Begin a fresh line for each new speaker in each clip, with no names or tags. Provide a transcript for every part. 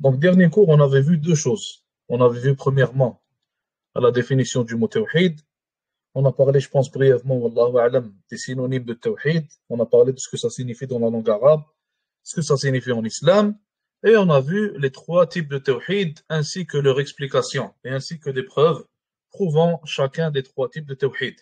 Donc, dernier cours, on avait vu deux choses. On avait vu premièrement à la définition du mot tawhid. On a parlé, je pense, brièvement, wallahu a'lam, des synonymes de tawhid. On a parlé de ce que ça signifie dans la langue arabe, ce que ça signifie en islam. Et on a vu les trois types de tawhid ainsi que leur explication et ainsi que des preuves prouvant chacun des trois types de tawhid.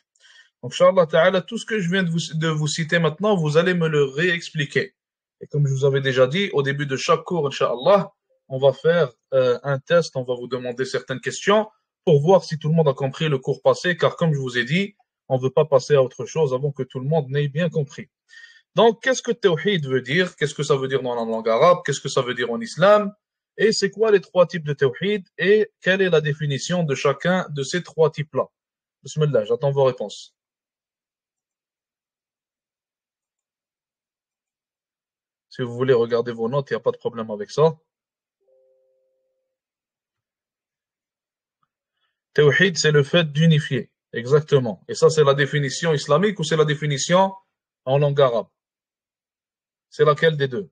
Donc, Inch'Allah Ta'ala, tout ce que je viens de vous citer maintenant, vous allez me le réexpliquer. Et comme je vous avais déjà dit, au début de chaque cours, Inch'Allah, on va faire un test, on va vous demander certaines questions pour voir si tout le monde a compris le cours passé, car comme je vous ai dit, on ne veut pas passer à autre chose avant que tout le monde n'ait bien compris. Donc, qu'est-ce que tawhid veut dire? Qu'est-ce que ça veut dire dans la langue arabe? Qu'est-ce que ça veut dire en islam? Et c'est quoi les trois types de tawhid? Et quelle est la définition de chacun de ces trois types-là? Bismillah, j'attends vos réponses. Si vous voulez regarder vos notes, il n'y a pas de problème avec ça. Tawhid, c'est le fait d'unifier. Exactement. Et ça, c'est la définition islamique ou c'est la définition en langue arabe? C'est laquelle des deux?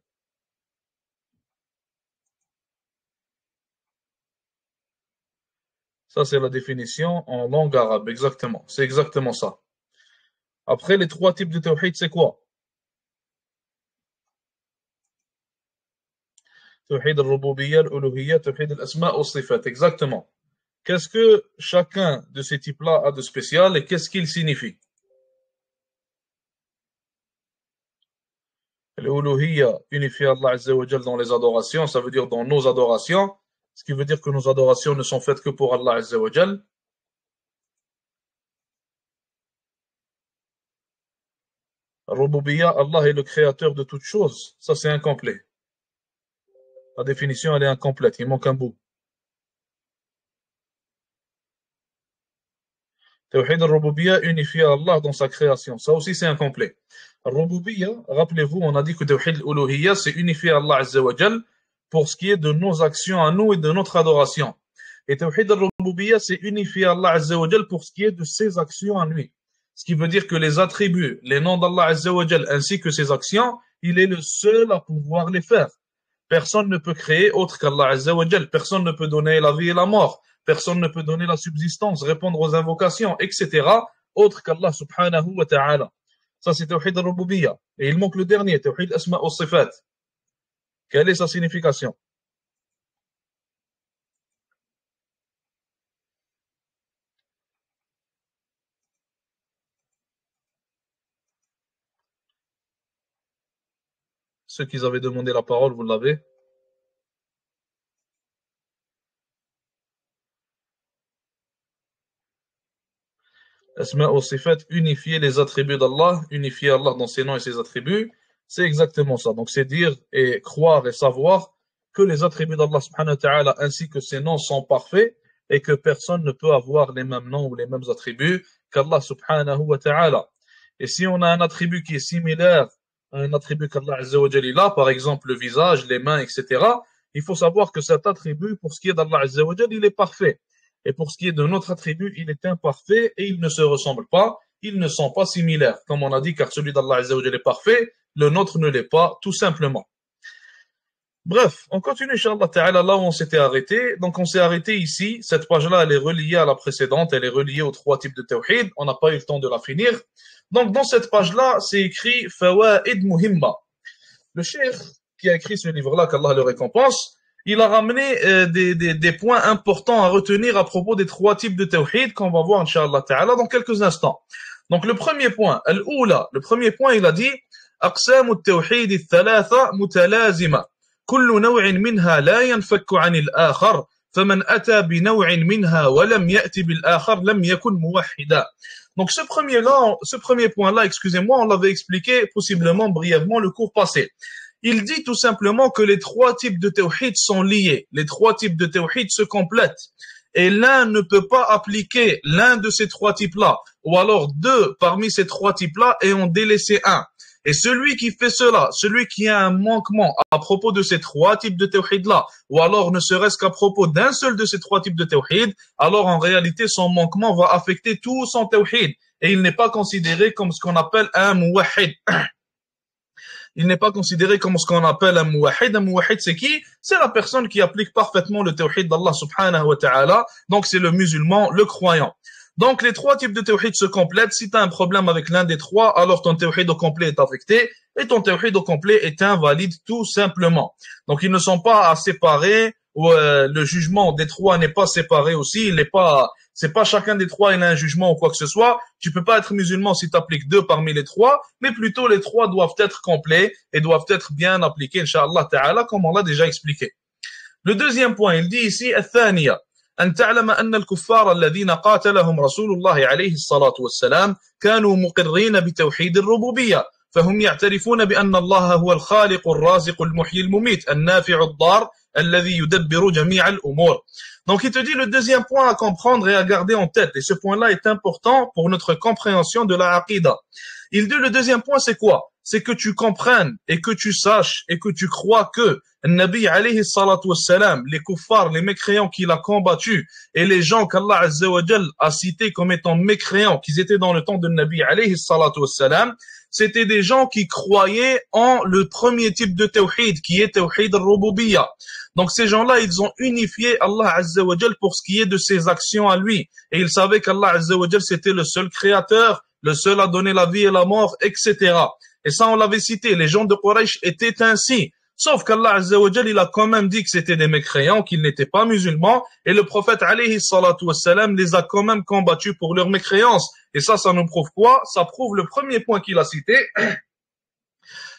Ça, c'est la définition en langue arabe. Exactement. C'est exactement ça. Après, les trois types de tawhid, c'est quoi? Tawhid al-rububiyya, al-uluhiyya, tawhid al-asma' al-sifat. Exactement. Qu'est-ce que chacun de ces types-là a de spécial et qu'est-ce qu'il signifie? L'uluhiyya, unifier Allah Azza wa Jal dans les adorations, ça veut dire dans nos adorations, ce qui veut dire que nos adorations ne sont faites que pour Allah Azza wa Jal. Rububiyya, Allah est le créateur de toutes choses. Ça, c'est incomplet. La définition, elle est incomplète. Il manque un bout. Tawhid al-Rububiyya, unifier Allah dans sa création. Ça aussi, c'est incomplet. Al-Rububiyya, rappelez-vous, on a dit que Tawhid al-Uluhiyya, c'est unifier Allah Azza wa Jal pour ce qui est de nos actions à nous et de notre adoration. Et Tawhid al-Rububiyya, c'est unifier Allah Azza wa Jal pour ce qui est de ses actions à lui. Ce qui veut dire que les attributs, les noms d'Allah Azza wa Jal, ainsi que ses actions, il est le seul à pouvoir les faire. Personne ne peut créer autre qu'Allah Azza wa Jal. Personne ne peut donner la vie et la mort. Personne ne peut donner la subsistance, répondre aux invocations, etc. autre qu'Allah subhanahu wa ta'ala. Ça, c'est Tawhid al-Rububiyya. Et il manque le dernier, Tawhid al-Asma' al-Sifat. Quelle est sa signification? Ceux qui avaient demandé la parole, vous l'avez? Asma ou Sifat, unifier les attributs d'Allah, unifier Allah dans ses noms et ses attributs, c'est exactement ça. Donc c'est dire et croire et savoir que les attributs d'Allah subhanahu wa ta'ala ainsi que ses noms sont parfaits et que personne ne peut avoir les mêmes noms ou les mêmes attributs qu'Allah subhanahu wa ta'ala. Et si on a un attribut qui est similaire à un attribut qu'Allah azza wa jalla a, par exemple le visage, les mains, etc., il faut savoir que cet attribut, pour ce qui est d'Allah azza wa jalla, il est parfait. Et pour ce qui est de notre attribut, il est imparfait et il ne se ressemble pas, ils ne sont pas similaires. Comme on a dit, car celui d'Allah Azza wa Jalla est parfait, le nôtre ne l'est pas, tout simplement. Bref, on continue, Inch'Allah Ta'ala, là où on s'était arrêté. Donc on s'est arrêté ici, cette page-là, elle est reliée à la précédente, elle est reliée aux trois types de tawhid, on n'a pas eu le temps de la finir. Donc dans cette page-là, c'est écrit « Fawaid Muhimma ». Le cheikh qui a écrit ce livre-là, qu'Allah le récompense, il a ramené des points importants à retenir à propos des trois types de tawhid qu'on va voir, Inch'Allah Ta'ala, dans quelques instants. Donc, le premier point, le premier point, il a dit, أقسام التوحيد الثلاثة متلازمة كل نوع منها لا ينفك عن الآخر فمن أتى بنوع منها ولم يأتي بالآخر لم يكن موحدا. Donc, ce premier point-là, excusez-moi, on l'avait expliqué possiblement brièvement le cours passé. Il dit tout simplement que les trois types de tawhid sont liés. Les trois types de tawhid se complètent. Et l'un ne peut pas appliquer l'un de ces trois types-là. Ou alors deux parmi ces trois types-là et en délaisser un. Et celui qui fait cela, celui qui a un manquement à propos de ces trois types de tawhid-là, ou alors ne serait-ce qu'à propos d'un seul de ces trois types de tawhid, alors en réalité son manquement va affecter tout son tawhid. Et il n'est pas considéré comme ce qu'on appelle un muwahhid. il n'est pas considéré comme ce qu'on appelle un muwahhid. Un muwahhid, c'est qui? C'est la personne qui applique parfaitement le tawhid d'Allah subhanahu wa ta'ala. Donc, c'est le musulman, le croyant. Donc, les trois types de tawhid se complètent. Si tu as un problème avec l'un des trois, alors ton tawhid au complet est affecté et ton tawhid au complet est invalide tout simplement. Donc, ils ne sont pas à séparer, ou le jugement des trois n'est pas séparé aussi. C'est pas chacun des trois il a un jugement ou quoi que ce soit. Tu peux pas être musulman si tu appliques deux parmi les trois, mais plutôt les trois doivent être complets et doivent être bien appliqués, Inch'Allah Ta'ala, comme on l'a déjà expliqué. Le deuxième point, il dit ici, الثانية أن تعلم أن الكفار الذين قاتلهم رسول الله عليه الصلاة والسلام كانوا مقرين بتوحيد الربوبية فهم يعترفون بأن الله هو الخالق الرازق المحيي المميت النافع الضار الذي يدبر جميع الأمور. Donc il te dit le deuxième point à comprendre et à garder en tête, et ce point-là est important pour notre compréhension de la Aqidah. Il dit le deuxième point c'est quoi? C'est que tu comprennes et que tu saches et que tu crois que le Nabi alayhi salatu wassalam, les kuffars, les mécréants qu'il a combattus et les gens qu'Allah azza wa jal a cités comme étant mécréants, qu'ils étaient dans le temps de Nabi alayhi salatu wassalam, c'était des gens qui croyaient en le premier type de tawhid qui est tawhid al-rububiyya. Donc ces gens-là, ils ont unifié Allah azza wa jal pour ce qui est de ses actions à lui. Et ils savaient qu'Allah azza wa jal c'était le seul créateur, le seul à donner la vie et la mort, etc. Et ça, on l'avait cité, les gens de Quraysh étaient ainsi. Sauf qu'Allah azza wa jal, il a quand même dit que c'était des mécréants, qu'ils n'étaient pas musulmans. Et le prophète alayhi salatu wassalam les a quand même combattus pour leur mécréance. Et ça nous prouve quoi? Ça prouve le premier point qu'il a cité,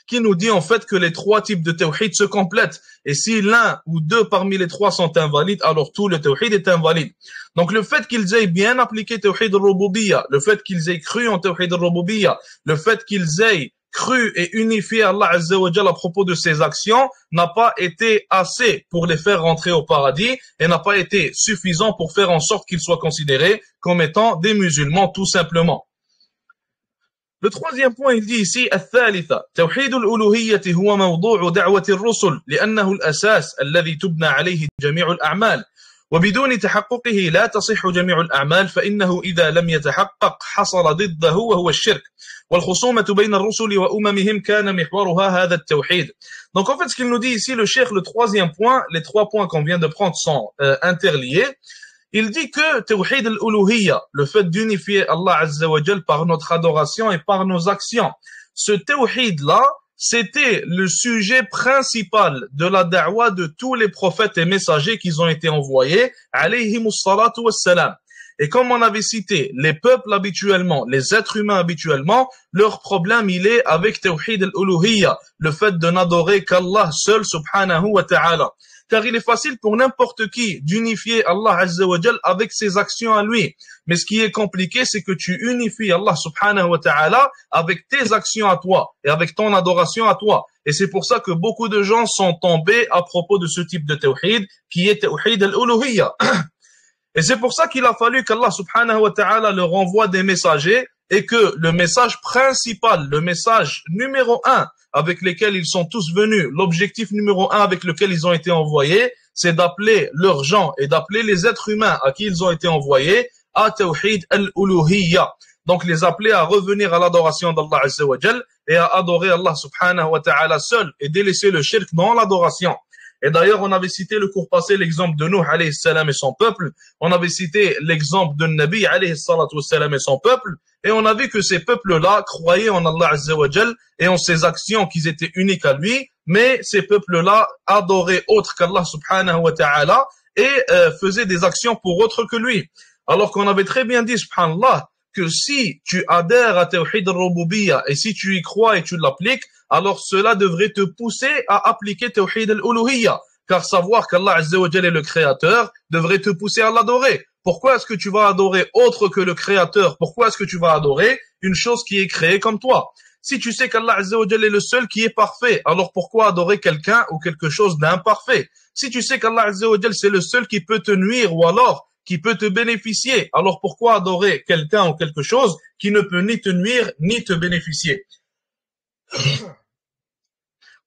qui nous dit en fait que les trois types de tawhid se complètent. Et si l'un ou deux parmi les trois sont invalides, alors tout le tawhid est invalide. Donc le fait qu'ils aient bien appliqué tawhid al-rububiyya, le fait qu'ils aient cru en tawhid al-rububiyya, le fait qu'ils aient cru et unifié Allah azza wa jalla à propos de ses actions n'a pas été assez pour les faire rentrer au paradis et n'a pas été suffisant pour faire en sorte qu'ils soient considérés comme étant des musulmans tout simplement. Le troisième point, il dit ici, الثالثة توحيد الألوهية هو موضوع دعوة الرسل لأنه الأساس الذي تبنى عليه جميع الأعمال وبدون تحققه لا تصح جميع الأعمال فإنه إذا لم يتحقق حصل ضده وهو الشرك والخصومة بين الرسل وأممهم كان محورها هذا التوحيد. Donc en fait ce qu'il nous dit ici le cheikh, le troisième point, les trois points qu'on vient de prendre sont interliés. Il dit que tawhid al-uluhiyya, le fait d'unifier Allah azza wa jal par notre adoration et par nos actions, ce tawhid-là, c'était le sujet principal de la da'wa de tous les prophètes et messagers qui ont été envoyés, alayhimus salatu wassalam. Et comme on avait cité, les peuples habituellement, les êtres humains habituellement, leur problème il est avec tawhid al-uluhiyya, le fait de n'adorer qu'Allah seul subhanahu wa ta'ala. Car il est facile pour n'importe qui d'unifier Allah azza wa jal avec ses actions à lui. Mais ce qui est compliqué, c'est que tu unifies Allah subhanahu wa ta'ala avec tes actions à toi et avec ton adoration à toi. Et c'est pour ça que beaucoup de gens sont tombés à propos de ce type de tawhid qui est tawhid al-uluhiyya. Et c'est pour ça qu'il a fallu qu'Allah subhanahu wa ta'ala leur envoie des messagers et que le message principal, le message numéro 1 avec lesquels ils sont tous venus, l'objectif numéro 1 avec lequel ils ont été envoyés, c'est d'appeler leurs gens et d'appeler les êtres humains à qui ils ont été envoyés à tawhid al-uluhiyya. Donc les appeler à revenir à l'adoration d'Allah azza wa jal et à adorer Allah subhanahu wa ta'ala seul et délaisser le shirk dans l'adoration. Et d'ailleurs, on avait cité le cours passé l'exemple de Nuh alayhi salam et son peuple. On avait cité l'exemple de Nabi alayhi salatu wassalam et son peuple. Et on a vu que ces peuples-là croyaient en Allah azza wa jal et en ses actions qu'ils étaient uniques à lui. Mais ces peuples-là adoraient autre qu'Allah subhanahu wa ta'ala et faisaient des actions pour autre que lui. Alors qu'on avait très bien dit, subhanallah, que si tu adhères à Tawhid al-Rububiyya et si tu y crois et tu l'appliques, alors cela devrait te pousser à appliquer Tawhid al-Uluhiyya. Car savoir qu'Allah Azza wa Jalla est le créateur devrait te pousser à l'adorer. Pourquoi est-ce que tu vas adorer autre que le créateur? Pourquoi est-ce que tu vas adorer une chose qui est créée comme toi? Si tu sais qu'Allah Azza wa Jalla est le seul qui est parfait, alors pourquoi adorer quelqu'un ou quelque chose d'imparfait? Si tu sais qu'Allah Azza wa Jalla c'est le seul qui peut te nuire ou alors qui peut te bénéficier, alors pourquoi adorer quelqu'un ou quelque chose qui ne peut ni te nuire ni te bénéficier?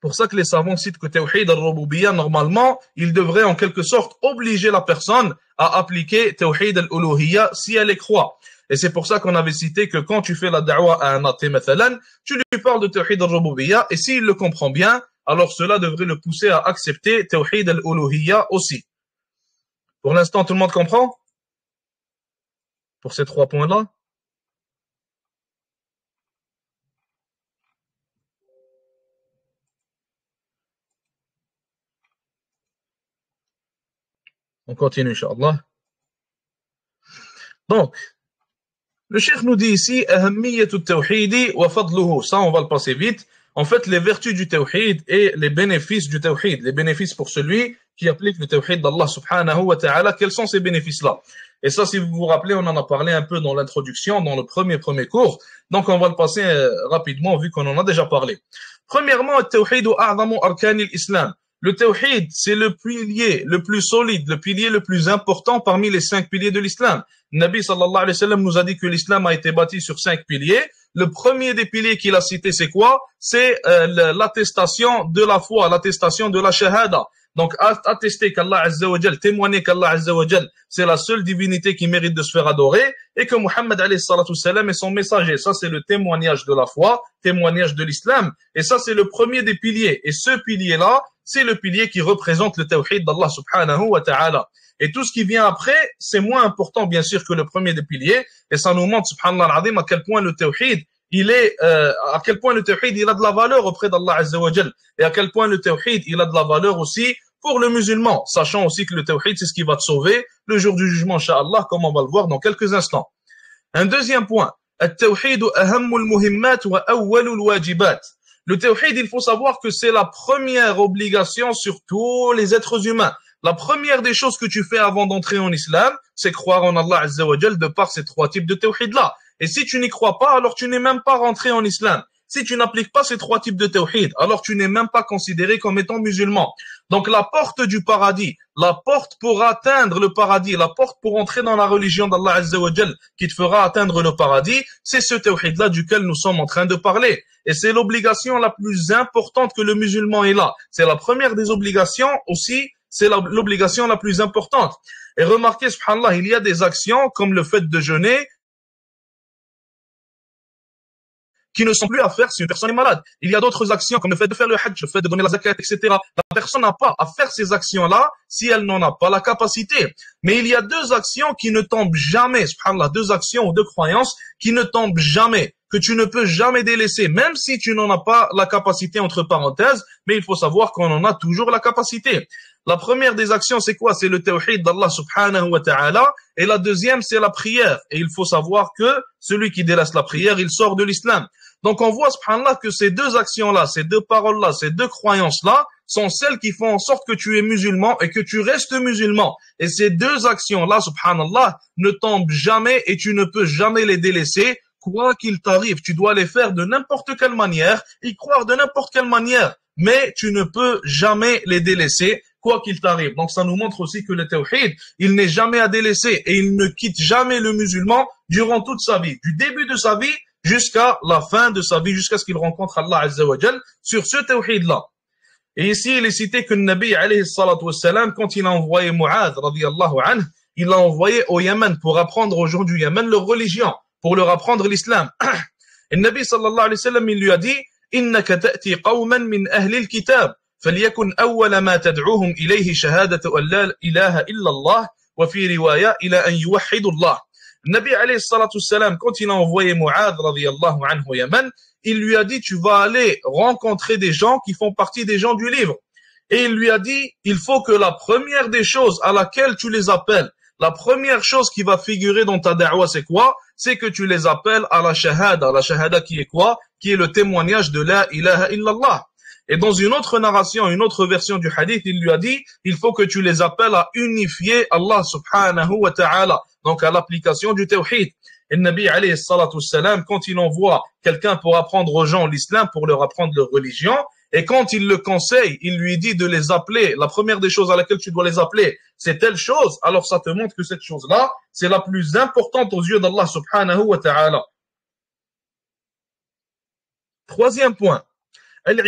Pour ça que les savants citent que Tawhid al-Rububiyya, normalement, il devrait en quelque sorte obliger la personne à appliquer Tawhid al-Uluhiyya si elle y croit. Et c'est pour ça qu'on avait cité que quand tu fais la da'wa à un athée, mathalan, tu lui parles de Tawhid al-Rububiyyah, et s'il le comprend bien, alors cela devrait le pousser à accepter Tawhid al-Uluhiyyah aussi. Pour l'instant, tout le monde comprend? Pour ces 3 points-là? On continue, Inch'Allah. Donc, le cheikh nous dit ici, ahammiyatu tawhidi wa fadluhu. Ça, on va le passer vite. En fait, les vertus du tawhid et les bénéfices du tawhid. Les bénéfices pour celui qui applique le tawhid d'Allah subhanahu wa ta'ala. Quels sont ces bénéfices-là? Et ça, si vous vous rappelez, on en a parlé un peu dans l'introduction, dans le premier cours. Donc, on va le passer rapidement, vu qu'on en a déjà parlé. Premièrement, le-tawhidu a'zamu arkani l'islam. Le tawhid, c'est le pilier le plus solide, le pilier le plus important parmi les 5 piliers de l'islam. Nabi sallallahu alayhi wa sallam nous a dit que l'islam a été bâti sur 5 piliers. Le premier des piliers qu'il a cité, c'est quoi? C'est l'attestation de la foi, l'attestation de la shahada. Donc, attester qu'Allah Azza wa Jal, témoigner qu'Allah Azza wa Jal, c'est la seule divinité qui mérite de se faire adorer, et que Muhammad alayhi salatu salam est son messager. Ça, c'est le témoignage de la foi, témoignage de l'islam. Et ça, c'est le premier des piliers. Et ce pilier-là, c'est le pilier qui représente le tawhid d'Allah subhanahu wa ta'ala. Et tout ce qui vient après, c'est moins important, bien sûr, que le premier des piliers. Et ça nous montre, subhanallah al-azim, à quel point le tawhid, il a de la valeur auprès d'Allah Azza wa Jal. Et à quel point le tawhid, il a de la valeur aussi pour le musulman, sachant aussi que le tawhid, c'est ce qui va te sauver le jour du jugement, inshallah, comme on va le voir dans quelques instants. Un deuxième point, التوحيد أهم المهمات وأول الواجبات. Le tawhid, il faut savoir que c'est la première obligation sur tous les êtres humains. La première des choses que tu fais avant d'entrer en islam, c'est croire en Allah Azza wa Jal de par ces 3 types de tawhid-là. Et si tu n'y crois pas, alors tu n'es même pas rentré en islam. Si tu n'appliques pas ces 3 types de tawhid, alors tu n'es même pas considéré comme étant musulman. Donc la porte du paradis, la porte pour atteindre le paradis, la porte pour entrer dans la religion d'Allah Azza wa Jal qui te fera atteindre le paradis, c'est ce tawhid-là duquel nous sommes en train de parler. Et c'est l'obligation la plus importante que le musulman ait là. C'est la première des obligations aussi, c'est l'obligation la plus importante. Et remarquez, subhanallah, il y a des actions comme le fait de jeûner, qui ne sont plus à faire si une personne est malade. Il y a d'autres actions comme le fait de faire le hajj, le fait de donner la zakat, etc. La personne n'a pas à faire ces actions-là si elle n'en a pas la capacité. Mais il y a 2 actions qui ne tombent jamais, subhanallah, 2 actions ou 2 croyances qui ne tombent jamais, que tu ne peux jamais délaisser, même si tu n'en as pas la capacité entre parenthèses, mais il faut savoir qu'on en a toujours la capacité. La première des actions, c'est quoi? C'est le tawhid d'Allah subhanahu wa ta'ala. Et la deuxième, c'est la prière. Et il faut savoir que celui qui délaisse la prière, il sort de l'islam. Donc on voit, subhanallah, que ces 2 actions-là, ces 2 paroles-là, ces 2 croyances-là, sont celles qui font en sorte que tu es musulman et que tu restes musulman. Et ces 2 actions-là, subhanallah, ne tombent jamais et tu ne peux jamais les délaisser. Quoi qu'il t'arrive, tu dois les faire de n'importe quelle manière, y croire de n'importe quelle manière, mais tu ne peux jamais les délaisser, quoi qu'il t'arrive. Donc ça nous montre aussi que le tawhid, il n'est jamais à délaisser et il ne quitte jamais le musulman durant toute sa vie, du début de sa vie jusqu'à la fin de sa vie, jusqu'à ce qu'il rencontre Allah Azza wa Jal sur ce tawhid-là. Et ici, il est cité que le Nabi alayhi salatu wassalam, quand il a envoyé Mu'adh radiyallahu anhu, il l'a envoyé au Yémen pour apprendre aux gens du Yémen leur religion, pour leur apprendre l'islam. Et le Nabi sallallahu alayhi wa sallam, il lui a dit, إنك تأتي قوما من أهل الكتاب فليكن أول ما تدعوهم إليه شهادة أن لا إله إلا الله وفي رواية إلى أن يوحدوا الله. Nabi alayhi salatu salam, quand il a envoyé Mu'adh radiyallahu anhu au Yémen, il lui a dit, tu vas aller rencontrer des gens qui font partie des gens du livre. Et il lui a dit, il faut que la première des choses à laquelle tu les appelles, la première chose qui va figurer dans ta da'wa, c'est quoi? C'est que tu les appelles à la shahada. La shahada qui est quoi? Qui est le témoignage de la ilaha illallah. Et dans une autre narration, une autre version du hadith, il lui a dit, il faut que tu les appelles à unifier Allah subhanahu wa ta'ala. Donc à l'application du tawhid. Et le Nabi alayhi salatu salam, quand il envoie quelqu'un pour apprendre aux gens l'islam, pour leur apprendre leur religion, et quand il le conseille, il lui dit de les appeler, la première des choses à laquelle tu dois les appeler, c'est telle chose, alors ça te montre que cette chose-là, c'est la plus importante aux yeux d'Allah subhanahu wa ta'ala. Troisième point. Les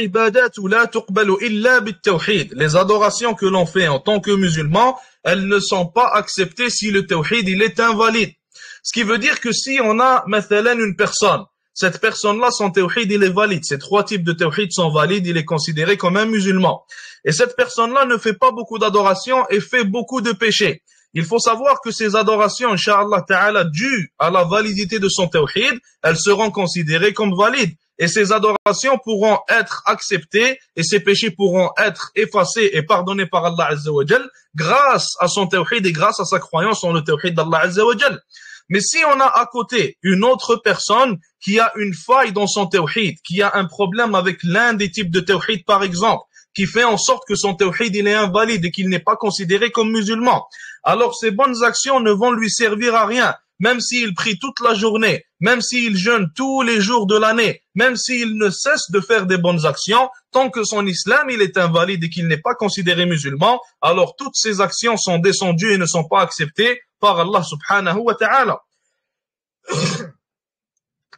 adorations que l'on fait en tant que musulman, elles ne sont pas acceptées si le tawhid il est invalide. Ce qui veut dire que si on a مثلا une personne, cette personne-là, son tawhid, il est valide. Ces trois types de tawhid sont valides, il est considéré comme un musulman. Et cette personne-là ne fait pas beaucoup d'adoration et fait beaucoup de péchés. Il faut savoir que ces adorations, Inch'Allah Ta'ala, dues à la validité de son tawhid, elles seront considérées comme valides. Et ces adorations pourront être acceptées et ces péchés pourront être effacés et pardonnés par Allah Azza wa Jal grâce à son tawhid et grâce à sa croyance en le tawhid d'Allah Azza wa Jal. Mais si on a à côté une autre personne qui a une faille dans son tawhid, qui a un problème avec l'un des types de tawhid par exemple, qui fait en sorte que son tawhid il est invalide et qu'il n'est pas considéré comme musulman, alors ces bonnes actions ne vont lui servir à rien. Même s'il prie toute la journée, même s'il jeûne tous les jours de l'année, même s'il ne cesse de faire des bonnes actions, tant que son islam il est invalide et qu'il n'est pas considéré musulman, alors toutes ces actions sont descendues et ne sont pas acceptées par Allah subhanahu wa ta'ala.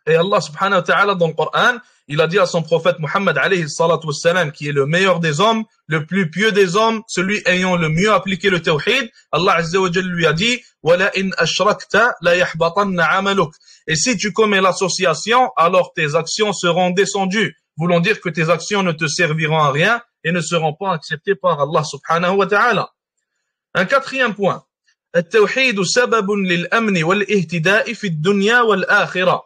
Et Allah subhanahu wa ta'ala dans le Coran, il a dit à son prophète Muhammad alayhi salatu wassalam, qui est le meilleur des hommes, le plus pieux des hommes, celui ayant le mieux appliqué le tawhid, Allah azza wa jalla lui a dit wala in ashrakta la yahbatanna 'amaluk. Et si tu commets l'association, alors tes actions seront descendues, voulant dire que tes actions ne te serviront à rien et ne seront pas acceptées par Allah subhanahu wa ta'ala. Un quatrième point, التوحيد سبب للأمن والاهتداء في الدنيا والآخرة.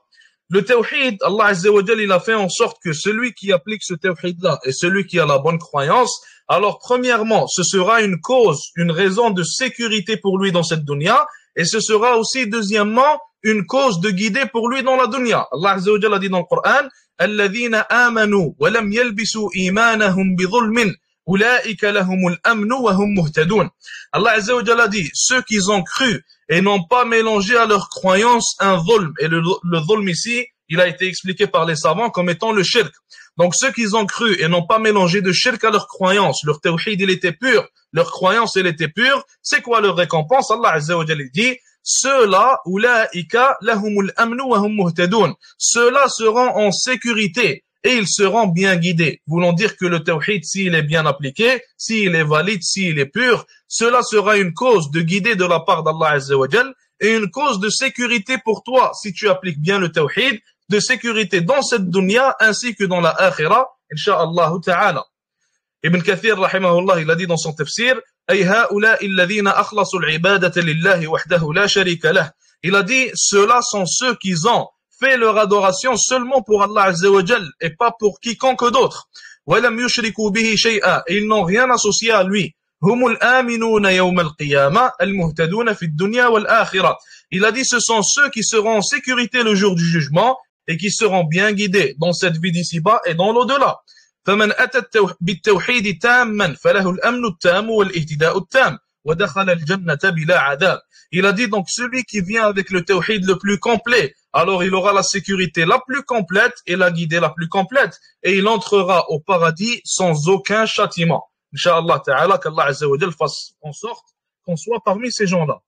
Le tawhid, Allah Azza wa Jalla, il a fait en sorte que celui qui applique ce tawhid-là et celui qui a la bonne croyance, alors premièrement, ce sera une cause, une raison de sécurité pour lui dans cette dunya, et ce sera aussi deuxièmement une cause de guider pour lui dans la dunya. Allah Azza wa Jalla dit dans le Coran, الذين آمنوا ولم يلبسوا إيمانهم بظلم أولئك لهم الأمن وهم مهتدون. Allah Azza wa Jalla dit, ceux qui ont cru et n'ont pas mélangé à leur croyance un dhulm. Et le dhulm ici, il a été expliqué par les savants comme étant le shirk. Donc ceux qui ont cru et n'ont pas mélangé de shirk à leur croyance, leur tawhid il était pur, leur croyance elle était pure, c'est quoi leur récompense? Allah Azza wa Jalla dit, ceux-là, ulaika lahumul amnu wa hum muhtadun. Ceux-là seront en sécurité et ils seront bien guidés. Voulant dire que le tawhid, s'il est bien appliqué, s'il est valide, s'il est pur, cela sera une cause de guider de la part d'Allah Azza wa Jal et une cause de sécurité pour toi si tu appliques bien le tawhid, de sécurité dans cette dunya ainsi que dans la akhira, insha'Allah ta'ala. Ibn Kathir, rahimahullah, il a dit dans son tafsir, أي هؤلاء الذين أخلصوا العبادة لله وحده لا شريك له. Il a dit, ceux-là sont ceux qui ont fait leur adoration seulement pour Allah Azza wa Jal et pas pour quiconque d'autre. وَلَمْ يُشْرِكُوا بِهِ شَيْئًا. Et ils n'ont rien associé à lui. هم الآمنون يوم القيامة المهتدون في الدنيا والآخرة. Il a dit, ce sont ceux qui seront en sécurité le jour du jugement et qui seront bien guidés dans cette vie d'ici-bas et dans l'au-delà. فمن أتى بالتوحيد تاما فله الأمن التام والاهتداء التام ودخل الجنة بلا عذاب. Il a dit donc celui qui vient avec le tawhid le plus complet, alors il aura la sécurité la plus complète et la guidée la plus complète et il entrera au paradis sans aucun châtiment. Inch'Allah ta'ala, qu'Allah Azza wa Jal fasse en sorte qu'on soit parmi ces gens-là.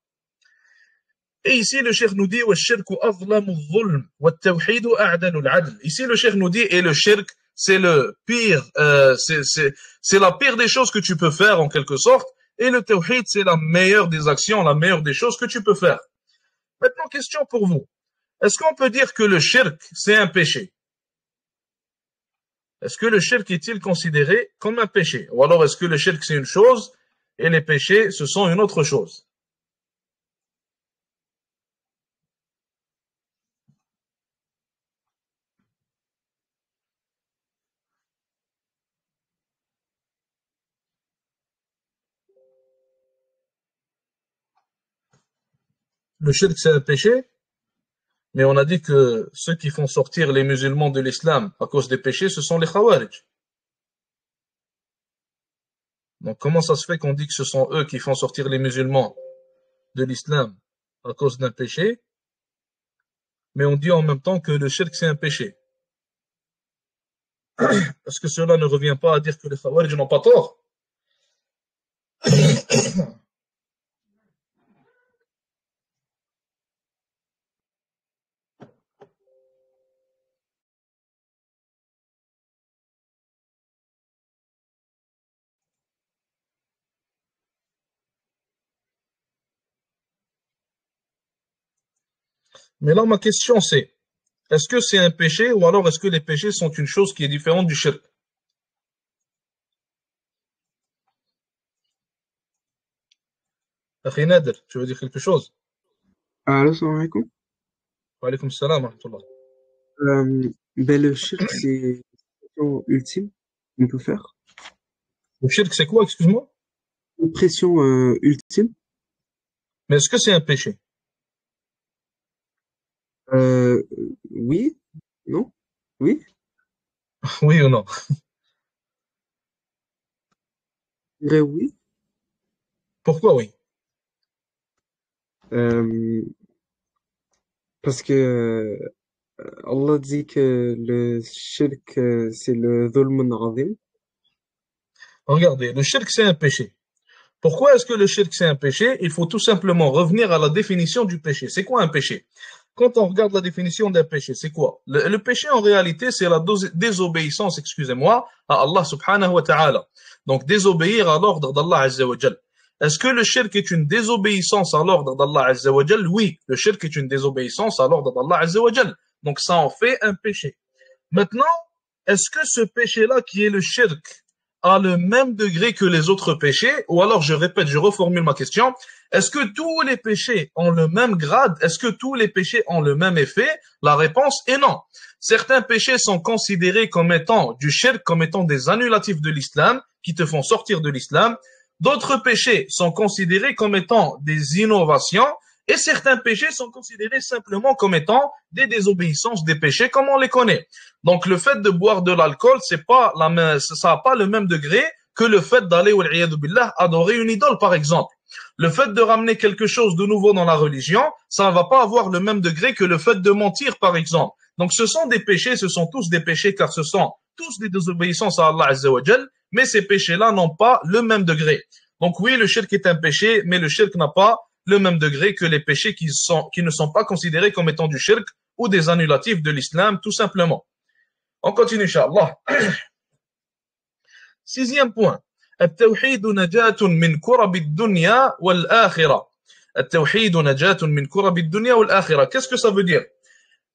Et ici le cheikh nous dit وَالشِّرْكُ أَظْلَمُ الظُّلْمِ وَالتَّوْحِيدُ أَعْدَلُ الْعَدْلِ. Ici le cheikh nous dit et le shirk c'est le pire, c'est la pire des choses que tu peux faire en quelque sorte, et le tawhid c'est la meilleure des actions, la meilleure des choses que tu peux faire. Maintenant, question pour vous. Est-ce qu'on peut dire que le shirk c'est un péché? Est-ce que le shirk est-il considéré comme un péché? Ou alors est-ce que le shirk c'est une chose et les péchés ce sont une autre chose? Le shirk c'est un péché? Mais on a dit que ceux qui font sortir les musulmans de l'islam à cause des péchés, ce sont les khawarij. Donc comment ça se fait qu'on dit que ce sont eux qui font sortir les musulmans de l'islam à cause d'un péché, mais on dit en même temps que le shirk c'est un péché? Est-ce que cela ne revient pas à dire que les khawarij n'ont pas tort? Mais là, ma question c'est, est-ce que c'est un péché ou alors est-ce que les péchés sont une chose qui est différente du shirk? Akhi Nader, tu veux dire quelque chose?
Allô, salam alaikum.
Wa alaykoum salam wa rahmatullah.
Ben, le shirk, c'est l'expression ultime qu'on peut faire.
Le shirk c'est quoi, excuse-moi?
Une pression ultime.
Mais est-ce que c'est un péché?
Euh, oui, non, oui,
Oui ou non?
je dirais oui.
Pourquoi oui?
Euh, Parce que Allah dit que le shirk, c'est le dhulmun azim.
Regardez, le shirk c'est un péché. Pourquoi est-ce que le shirk c'est un péché? Il faut tout simplement revenir à la définition du péché. C'est quoi un péché? Quand on regarde la définition d'un péché, c'est quoi? Le péché en réalité c'est la désobéissance, excusez-moi, à Allah subhanahu wa ta'ala. Donc désobéir à l'ordre d'Allah azza wa jal. Est-ce que le shirk est une désobéissance à l'ordre d'Allah azza wa jal? Oui, le shirk est une désobéissance à l'ordre d'Allah azza wa jal. Donc ça en fait un péché. Maintenant, est-ce que ce péché-là qui est le shirk a le même degré que les autres péchés? Ou alors, je répète, je reformule ma question. Est-ce que tous les péchés ont le même grade? Est-ce que tous les péchés ont le même effet? La réponse est non. Certains péchés sont considérés comme étant du shirk, comme étant des annulatifs de l'islam, qui te font sortir de l'islam. D'autres péchés sont considérés comme étant des innovations, et certains péchés sont considérés simplement comme étant des désobéissances, des péchés comme on les connaît. Donc le fait de boire de l'alcool, c'est pas la même, ça n'a pas le même degré que le fait d'aller billah, adorer une idole par exemple. Le fait de ramener quelque chose de nouveau dans la religion, ça ne va pas avoir le même degré que le fait de mentir par exemple. Donc ce sont des péchés, ce sont tous des péchés car ce sont tous des désobéissances à Allah Azza wa Jal, mais ces péchés-là n'ont pas le même degré. Donc oui, le shirk est un péché, mais le shirk n'a pas le même degré que les péchés qui ne sont pas considérés comme étant du shirk ou des annulatifs de l'islam, tout simplement. On continue, Inch'Allah. Sixième point. التوحيد نجاة من كرب الدنيا والآخرة. التوحيد نجاة من كرب الدنيا والآخرة. Qu'est-ce que ça veut dire?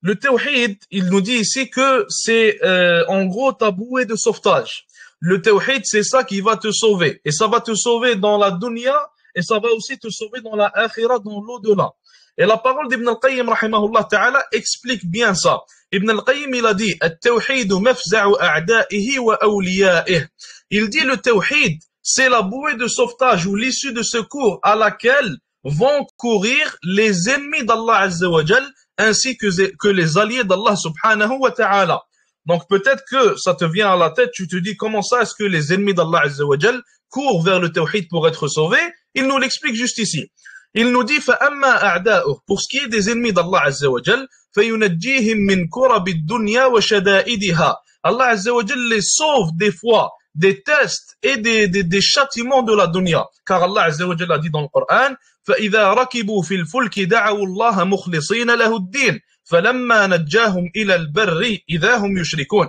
Le tawhid, il nous dit ici que c'est en gros ta bouée de sauvetage. Le tawhid, c'est ça qui va te sauver. Et ça va te sauver dans la dunya et ça va aussi te sauver dans la akhira, dans l'au-delà. Et la parole d'Ibn al-Qayyim, rahimahullah ta'ala, explique bien ça. Ibn al-Qayyim, il a dit, التوحيد مفزع أعدائه وأوليائه. Il dit le tawhid, c'est la bouée de sauvetage ou l'issue de secours à laquelle vont courir les ennemis d'Allah Azza wa Jal ainsi que les alliés d'Allah subhanahu wa ta'ala. Donc peut-être que ça te vient à la tête, tu te dis comment ça est-ce que les ennemis d'Allah Azza wa Jal courent vers le tawhid pour être sauvés? Il nous l'explique juste ici. Il nous dit فَأَمَّا أَعْدَاؤُهُ. Pour ce qui est des ennemis d'Allah Azza wa Jal, فَيُنَجِّيهِم مِّن كُرَبِ الدُّنْيَا وَشَدَائِدِهَا. Allah Azza wa Jal les sauve des fois des tests et des châtiments de la dunya. Car Allah Azza wa Jal a dit dans le Coran, فإذا ركبوا في الفلك دعوا الله مخلصين له الدين فلما نجاهم إلى البر إذا هم يشركون.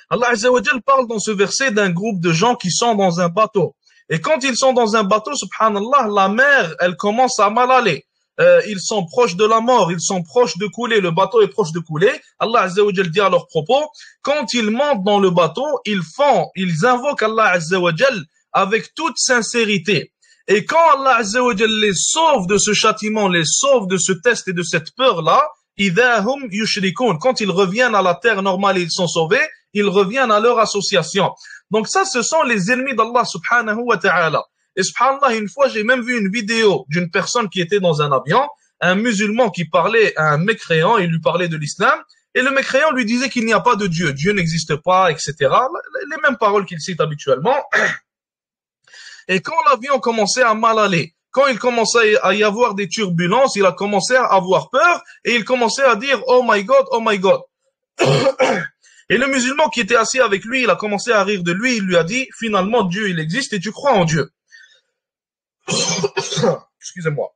Allah Azza wa Jal parle dans ce verset d'un groupe de gens qui sont dans un bateau. Et quand ils sont dans un bateau, subhanallah, la mer, elle commence à mal aller. Ils sont proches de la mort, ils sont proches de couler, le bateau est proche de couler. Allah Azza wa Jal dit à leur propos, quand ils montent dans le bateau, ils invoquent Allah Azza wa Jal avec toute sincérité. Et quand Allah Azza wa Jal les sauve de ce châtiment, les sauve de ce test et de cette peur-là, idahum yushrikun. Quand ils reviennent à la terre normale et ils sont sauvés, ils reviennent à leur association. Donc ça, ce sont les ennemis d'Allah subhanahu wa ta'ala. Et subhanallah, une fois, j'ai même vu une vidéo d'une personne qui était dans un avion, un musulman qui parlait à un mécréant, il lui parlait de l'islam, et le mécréant lui disait qu'il n'y a pas de Dieu, Dieu n'existe pas, etc. Les mêmes paroles qu'il cite habituellement. Et quand l'avion commençait à mal aller, quand il commençait à y avoir des turbulences, il a commencé à avoir peur et il commençait à dire « Oh my God, oh my God ». Et le musulman qui était assis avec lui, il a commencé à rire de lui, il lui a dit « Finalement, Dieu, il existe et tu crois en Dieu ». Excusez-moi.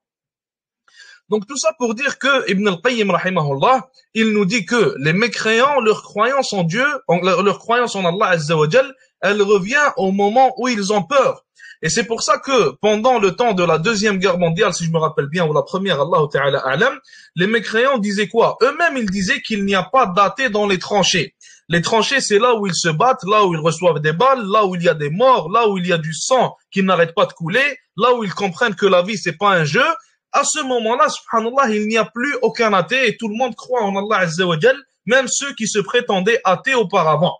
Donc tout ça pour dire que Ibn al-Qayyim, rahimahullah, il nous dit que les mécréants, leur croyance en Dieu, leur croyance en Allah Azza wa Jal, elle revient au moment où ils ont peur. Et c'est pour ça que pendant le temps de la Deuxième Guerre mondiale, si je me rappelle bien, ou la première, Allah Ta'ala A'lam, les mécréants disaient quoi? Eux-mêmes, ils disaient qu'il n'y a pas d'athées dans les tranchées. Les tranchées, c'est là où ils se battent, là où ils reçoivent des balles, là où il y a des morts, là où il y a du sang qui n'arrête pas de couler, là où ils comprennent que la vie, c'est pas un jeu. À ce moment-là, subhanallah, il n'y a plus aucun athée et tout le monde croit en Allah Azza wa Jal, même ceux qui se prétendaient athées auparavant.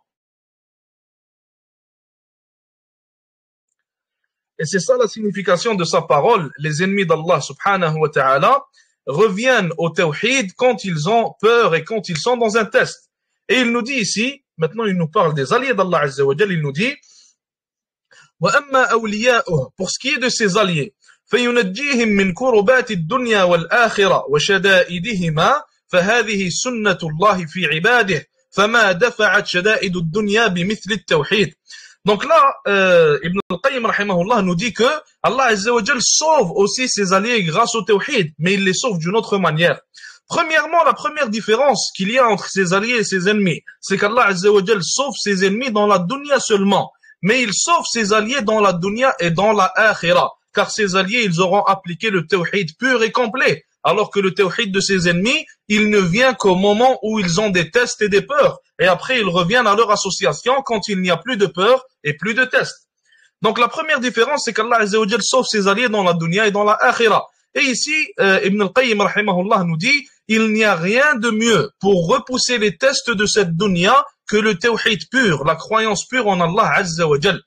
Et c'est ça la signification de sa parole. Les ennemis d'Allah subhanahu wa ta'ala reviennent au tawhid quand ils ont peur et quand ils sont dans un test. Et il nous dit ici, maintenant il nous parle des alliés d'Allah Azza wa Jal, il nous dit وَأَمَّا أَوْلِيَاؤُهُ, pour ce qui est de ses alliés, فَيُنَجِّيهِمْ مِنْ كُرُبَاتِ الدُّنْيَا وَالْآخِرَةِ وَشَدَائِدِهِمَا فَهَذِهِ سُنَّةُ اللَّهِ فِي عِبَادِهِ فَمَا دَفَعَتْ شَدَائِدُ الدُّنْيا بِمِثْلِ التَّوْحِيدِ. Donc là, Ibn al-Qayyim rahimahullah nous dit que Allah Azza wa Jal sauve aussi ses alliés grâce au tawhid, mais il les sauve d'une autre manière. Premièrement, la première différence qu'il y a entre ses alliés et ses ennemis, c'est qu'Allah Azza wa Jal sauve ses ennemis dans la dunya seulement, mais il sauve ses alliés dans la dunya et dans la akhira, car ses alliés, ils auront appliqué le tawhid pur et complet, alors que le tawhid de ses ennemis, il ne vient qu'au moment où ils ont des tests et des peurs, et après ils reviennent à leur association quand il n'y a plus de peur et plus de tests. Donc la première différence, c'est qu'Allah Azza wa Jal sauve ses alliés dans la dunya et dans la akhira. Et ici, Ibn al-Qayyim rahimahullah nous dit, il n'y a rien de mieux pour repousser les tests de cette dunya que le tawhid pur, la croyance pure en Allah Azza wa Jal.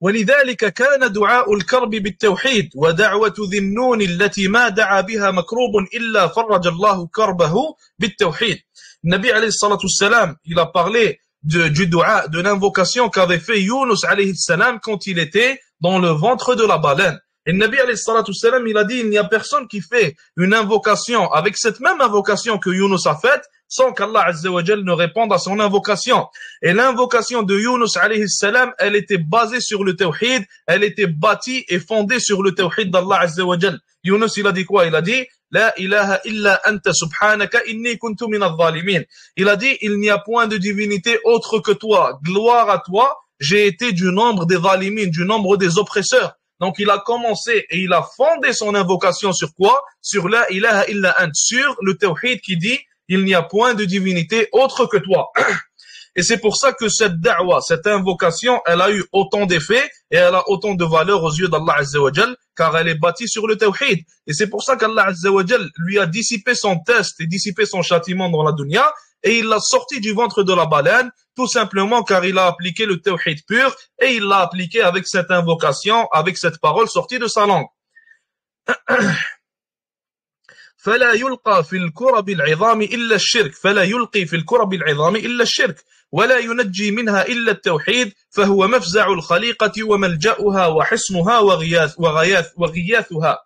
ولذلك كان دعاء الكرب بالتوحيد ودعوة ذي النون التي ما دعا بها مكروب إلا فرج الله كربه بالتوحيد. Nabi alayhi salatu salam, il a parlé du dua, de l'invocation qu'avait fait Yunus alayhi salam quand il était dans le ventre de la baleine. Et Nabi alayhi salatu salam, il a dit, il n'y a personne qui fait une invocation avec cette même invocation que Yunus a faite sans qu'Allah Azza wa Jal ne réponde à son invocation. Et l'invocation de Yunus alayhi salam, elle était basée sur le tawhid, elle était bâtie et fondée sur le tawhid d'Allah Azza wa Jal. Yunus, il a dit quoi? Il a dit, La ilaha illa anta subhanaka inni kuntu min al-zalimin. Il a dit, il n'y a point de divinité autre que toi. Gloire à toi, j'ai été du nombre des zalimin, du nombre des oppresseurs. Donc il a commencé et il a fondé son invocation sur quoi? Sur la ilaha illa ant, sur le tawhid qui dit, il n'y a point de divinité autre que toi. Et c'est pour ça que cette da'wa, cette invocation, elle a eu autant d'effets et elle a autant de valeur aux yeux d'Allah Azza wa Jal, car elle est bâtie sur le tawhid. Et c'est pour ça qu'Allah Azza wa Jal lui a dissipé son test et dissipé son châtiment dans la dunya, et il l'a sorti du ventre de la baleine, tout simplement car il a appliqué le tawhid pur, et il l'a appliqué avec cette invocation, avec cette parole sortie de sa langue. فلا يلقى في الكرب العظام إلا الشرك فلا يلقي في الكرب العظام إلا الشرك ولا ينجي منها إلا التوحيد فهو مفزع الخليقة وملجأها وحصنها وغياثها.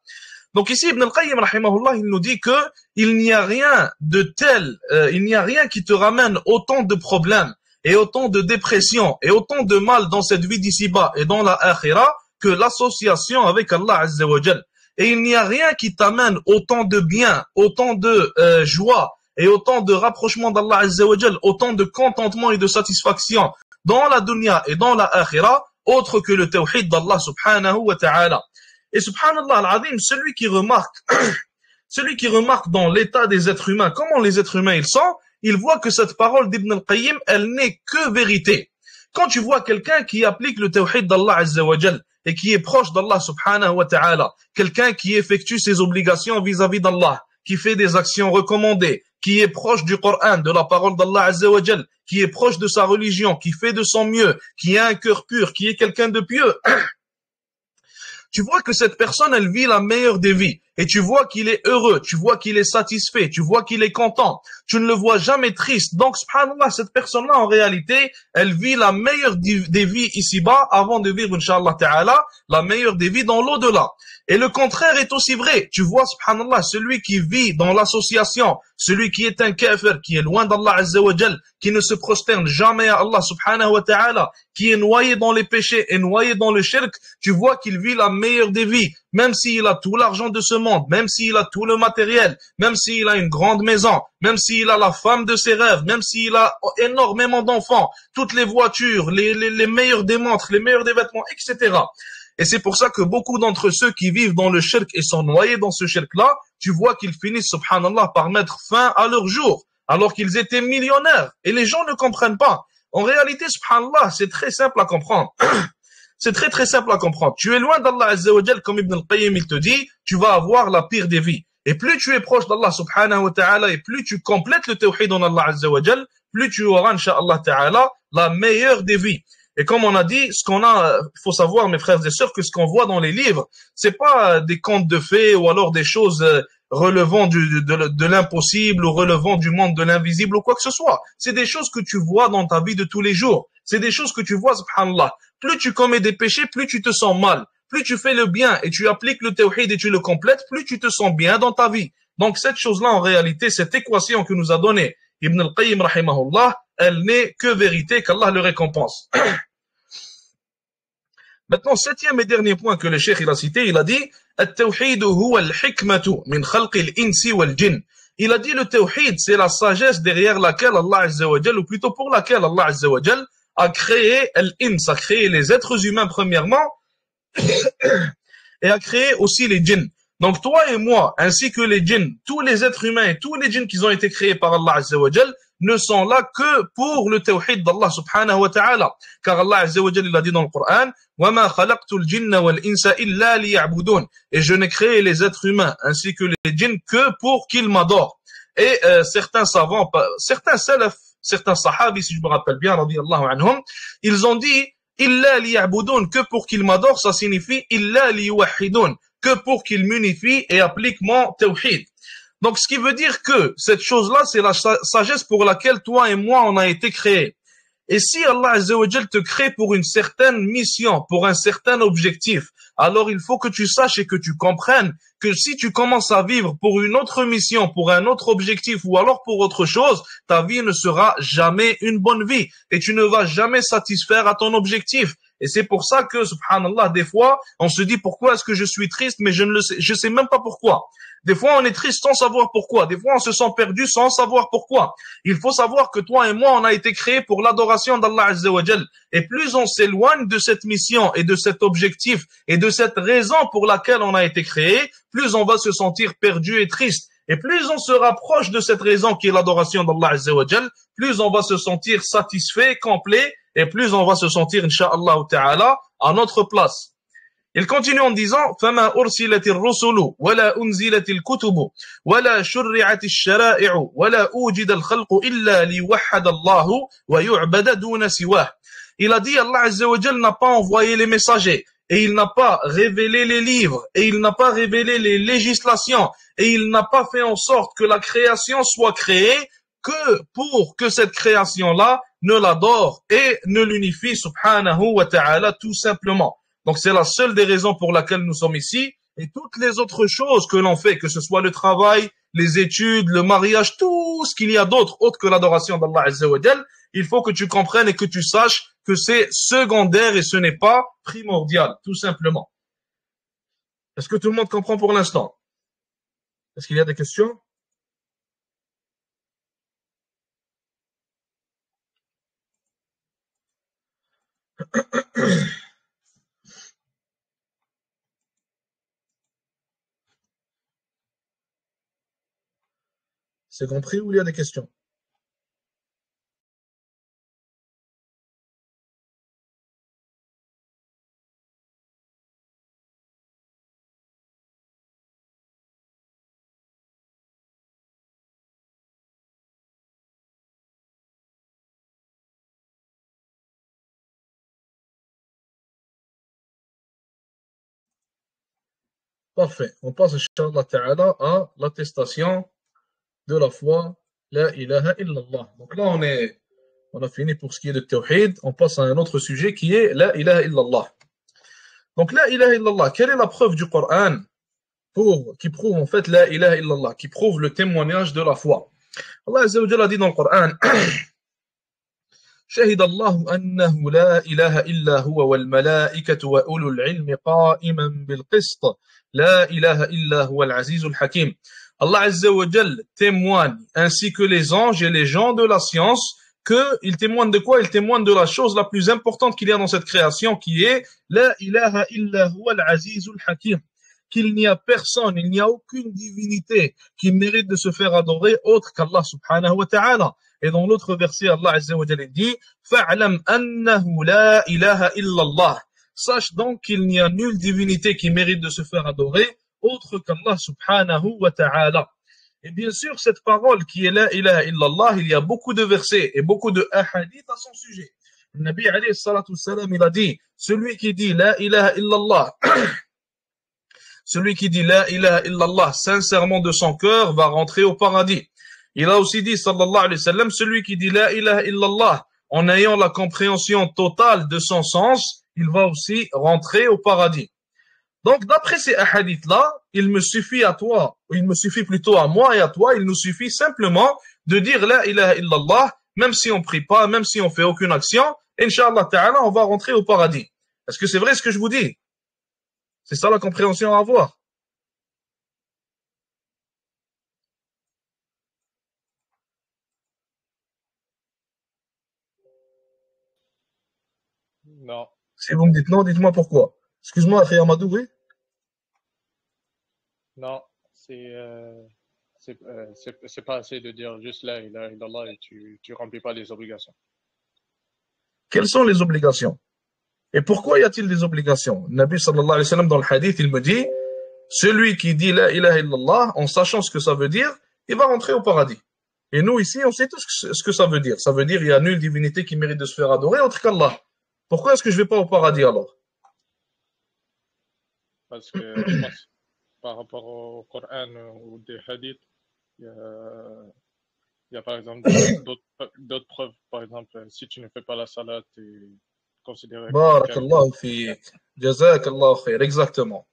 Donc ici Ibn al-Qayyim rahimahullah, il nous dit que il n'y a rien de tel, il n'y a rien qui te ramène autant de problèmes et autant de dépression et autant de mal dans cette vie d'ici-bas et dans la akhira que l'association avec Allah Azza wa Jal. Et il n'y a rien qui t'amène autant de bien, autant de joie et autant de rapprochement d'Allah Azza wa Jal, autant de contentement et de satisfaction dans la dunya et dans la akhira, autre que le tawhid d'Allah subhanahu wa ta'ala. Et subhanallah al-azim, celui qui remarque dans l'état des êtres humains, comment les êtres humains ils sont, il voit que cette parole d'Ibn al-Qayyim, elle n'est que vérité. Quand tu vois quelqu'un qui applique le tawhid d'Allah Azza wa Jal, et qui est proche d'Allah subhanahu wa ta'ala, quelqu'un qui effectue ses obligations vis-à-vis d'Allah, qui fait des actions recommandées, qui est proche du Coran, de la parole d'Allah Azza wa Jal, qui est proche de sa religion, qui fait de son mieux, qui a un cœur pur, qui est quelqu'un de pieux, tu vois que cette personne, elle vit la meilleure des vies. Et tu vois qu'il est heureux, tu vois qu'il est satisfait, tu vois qu'il est content. Tu ne le vois jamais triste. Donc, subhanallah, cette personne-là, en réalité, elle vit la meilleure des vies ici-bas avant de vivre, Inch'Allah Ta'ala, la meilleure des vies dans l'au-delà. Et le contraire est aussi vrai. Tu vois, subhanallah, celui qui vit dans l'association, celui qui est un kafir, qui est loin d'Allah Azza wa Jal, qui ne se prosterne jamais à Allah subhanahu wa ta'ala, qui est noyé dans les péchés et noyé dans le shirk, tu vois qu'il vit la meilleure des vies, même s'il a tout l'argent de ce monde, même s'il a tout le matériel, même s'il a une grande maison, même s'il a la femme de ses rêves, même s'il a énormément d'enfants, toutes les voitures, les meilleures des montres, les meilleurs des vêtements, etc. Et c'est pour ça que beaucoup d'entre ceux qui vivent dans le shirk et sont noyés dans ce shirk-là, tu vois qu'ils finissent, subhanallah, par mettre fin à leur jour, alors qu'ils étaient millionnaires. Et les gens ne comprennent pas. En réalité, subhanallah, c'est très simple à comprendre. C'est très très simple à comprendre. Tu es loin d'Allah Azza wa Jal, comme Ibn al-Qayyim il te dit, tu vas avoir la pire des vies. Et plus tu es proche d'Allah subhanahu wa ta'ala et plus tu complètes le tawhid en Allah Azza wa Jal, plus tu auras, incha'Allah ta'ala, la meilleure des vies. Et comme on a dit, faut savoir, mes frères et sœurs, que ce qu'on voit dans les livres, c'est pas des contes de fées ou alors des choses relevant de l'impossible ou relevant du monde de l'invisible ou quoi que ce soit. C'est des choses que tu vois dans ta vie de tous les jours. C'est des choses que tu vois, subhanallah. Plus tu commets des péchés, plus tu te sens mal. Plus tu fais le bien et tu appliques le tawhid et tu le complètes, plus tu te sens bien dans ta vie. Donc cette chose-là, en réalité, cette équation que nous a donnée Ibn al-Qayyim rahimahullah, elle n'est que vérité, qu'Allah le récompense. Maintenant, septième et dernier point que le cheikh il a cité, il a dit التوحيد هو الحكمة من خلق الإنس والجن. Il a dit le tawhid, c'est la sagesse derrière laquelle Allah Azza wa Jal, ou plutôt pour laquelle Allah Azza wa Jal a créé l'ins, a créé les êtres humains premièrement, et a créé aussi les djinns. Donc toi et moi, ainsi que les djinns, tous les êtres humains et tous les djinns qui ont été créés par Allah Azza wa Jal, ne sont là que pour le tawhid d'Allah subhanahu wa ta'ala. Car Allah Azza wa Jal, il a dit dans le Coran, وَمَا خَلَقْتُ الْجِنَّ وَالْإِنسَ إِلَّا لِيَعْبُدُونَ. Et je n'ai créé les êtres humains ainsi que les djinns que pour qu'ils m'adorent. Et certains savants, certains salaf, certains sahabis, si je me rappelle bien, radiyallahu anhum, ils ont dit إِلَّا لِيَعْبُدُونَ, que pour qu'ils m'adorent, ça signifie إِلَّا لِيُوَحِّدُونَ, que pour qu'ils m'unifient et appliquent mon tawhid. Donc, ce qui veut dire que cette chose-là, c'est la sagesse pour laquelle toi et moi, on a été créés. Et si Allah Azza wa Jal te crée pour une certaine mission, pour un certain objectif, alors il faut que tu saches et que tu comprennes que si tu commences à vivre pour une autre mission, pour un autre objectif ou alors pour autre chose, ta vie ne sera jamais une bonne vie et tu ne vas jamais satisfaire à ton objectif. Et c'est pour ça que, subhanallah, des fois, on se dit pourquoi est-ce que je suis triste, mais je sais même pas pourquoi. Des fois, on est triste sans savoir pourquoi. Des fois, on se sent perdu sans savoir pourquoi. Il faut savoir que toi et moi, on a été créés pour l'adoration d'Allah Azza wa Jal. Et plus on s'éloigne de cette mission et de cet objectif et de cette raison pour laquelle on a été créé, plus on va se sentir perdu et triste. Et plus on se rapproche de cette raison qui est l'adoration d'Allah Azza wa Jal, plus on va se sentir satisfait, complet, et plus on va se sentir, incha'Allah ta'ala, à notre place. Il continue en disant فَمَا أُرْسِلَتِ الرُّسُلُ وَلَا أُنْزِلَتِ الْكُتُبُ وَلَا شُرِّعَتِ الشَّرَائِعُ وَلَا أُوجِدَ الْخَلْقُ إِلَّا لِيُوَحَّدَ اللَّهُ وَيُعْبَدَ دُونَ سِوَاهُ. Il a dit Allah Azza wa Jal n'a pas envoyé les messagers et il n'a pas révélé les livres et il n'a pas révélé les législations et il n'a pas fait en sorte que la création soit créée que pour que cette création-là ne l'adore et ne l'unifie subhanahu wa ta'ala tout simplement. Donc c'est la seule des raisons pour laquelle nous sommes ici. Et toutes les autres choses que l'on fait, que ce soit le travail, les études, le mariage, tout ce qu'il y a d'autre, autre que l'adoration d'Allah Azza wa Jal, il faut que tu comprennes et que tu saches que c'est secondaire et ce n'est pas primordial, tout simplement. Est-ce que tout le monde comprend pour l'instant? Est-ce qu'il y a des questions? C'est compris ou il y a des questions? Parfait. On passe, Inch'Allah Ta'ala, à l'attestation de la foi, la ilaha illallah. Donc là, on a fini pour ce qui est de Tawhid. On passe à un autre sujet qui est la ilaha illallah. Donc la ilaha illallah, quelle est la preuve du Coran qui prouve en fait la ilaha illallah, qui prouve le témoignage de la foi. Allah Azza wa Jalla a dit dans le Coran شهد الله أنه لا إله إلا هو والملائكة وأولو العلم قائما بالقسط لا إله إلا هو العزيز الحكيم. Allah Azza wa Jalla témoigne, ainsi que les anges et les gens de la science, qu'ils témoignent de quoi? Ils témoignent de la chose la plus importante qu'il y a dans cette création, qui est La ilaha illa huwa al-azizul hakim. Qu'il n'y a personne, il n'y a aucune divinité qui mérite de se faire adorer autre qu'Allah subhanahu wa ta'ala. Et dans l'autre verset, Allah Azza wa Jalla dit Fa'lam annahu la ilaha illallah. Sache donc qu'il n'y a nulle divinité qui mérite de se faire adorer autre qu'Allah subhanahu wa ta'ala. Et bien sûr, cette parole qui est la ilaha illallah, il y a beaucoup de versets et beaucoup de hadiths à son sujet. Le Nabi alayhi salatu salam, il a dit celui qui dit la ilaha illallah celui qui dit la ilaha illallah sincèrement de son cœur va rentrer au paradis. Il a aussi dit, sallallahu alayhi wa sallam, celui qui dit la ilaha illallah en ayant la compréhension totale de son sens, il va aussi rentrer au paradis. Donc, d'après ces hadiths-là, il me suffit plutôt à moi et à toi, il nous suffit simplement de dire la ilaha illallah, même si on prie pas, même si on fait aucune action, Inch'Allah ta'ala, on va rentrer au paradis. Est-ce que c'est vrai ce que je vous dis? C'est ça la compréhension à avoir.
Non.
Si vous me dites non, dites-moi pourquoi. Excuse-moi, Akhi Amadou, oui?
Non, c'est pas assez de dire juste la ilaha illallah et tu remplis pas les obligations.
Quelles sont les obligations? Et pourquoi y a-t-il des obligations? Nabi sallallahu alayhi wa sallam dans le hadith, il me dit, celui qui dit la ilaha illallah, en sachant ce que ça veut dire, il va rentrer au paradis. Et nous ici, on sait tous ce que ça veut dire. Ça veut dire il y a nulle divinité qui mérite de se faire adorer autre qu'Allah. Pourquoi est-ce que je vais pas au paradis alors?
Parce que je pense, par rapport au Coran ou des hadiths, il y a par exemple d'autres preuves. Par exemple, si tu ne fais pas la salat, tu es considéré comme
Barakallahu fiik. Jazakallahu khair. Exactement.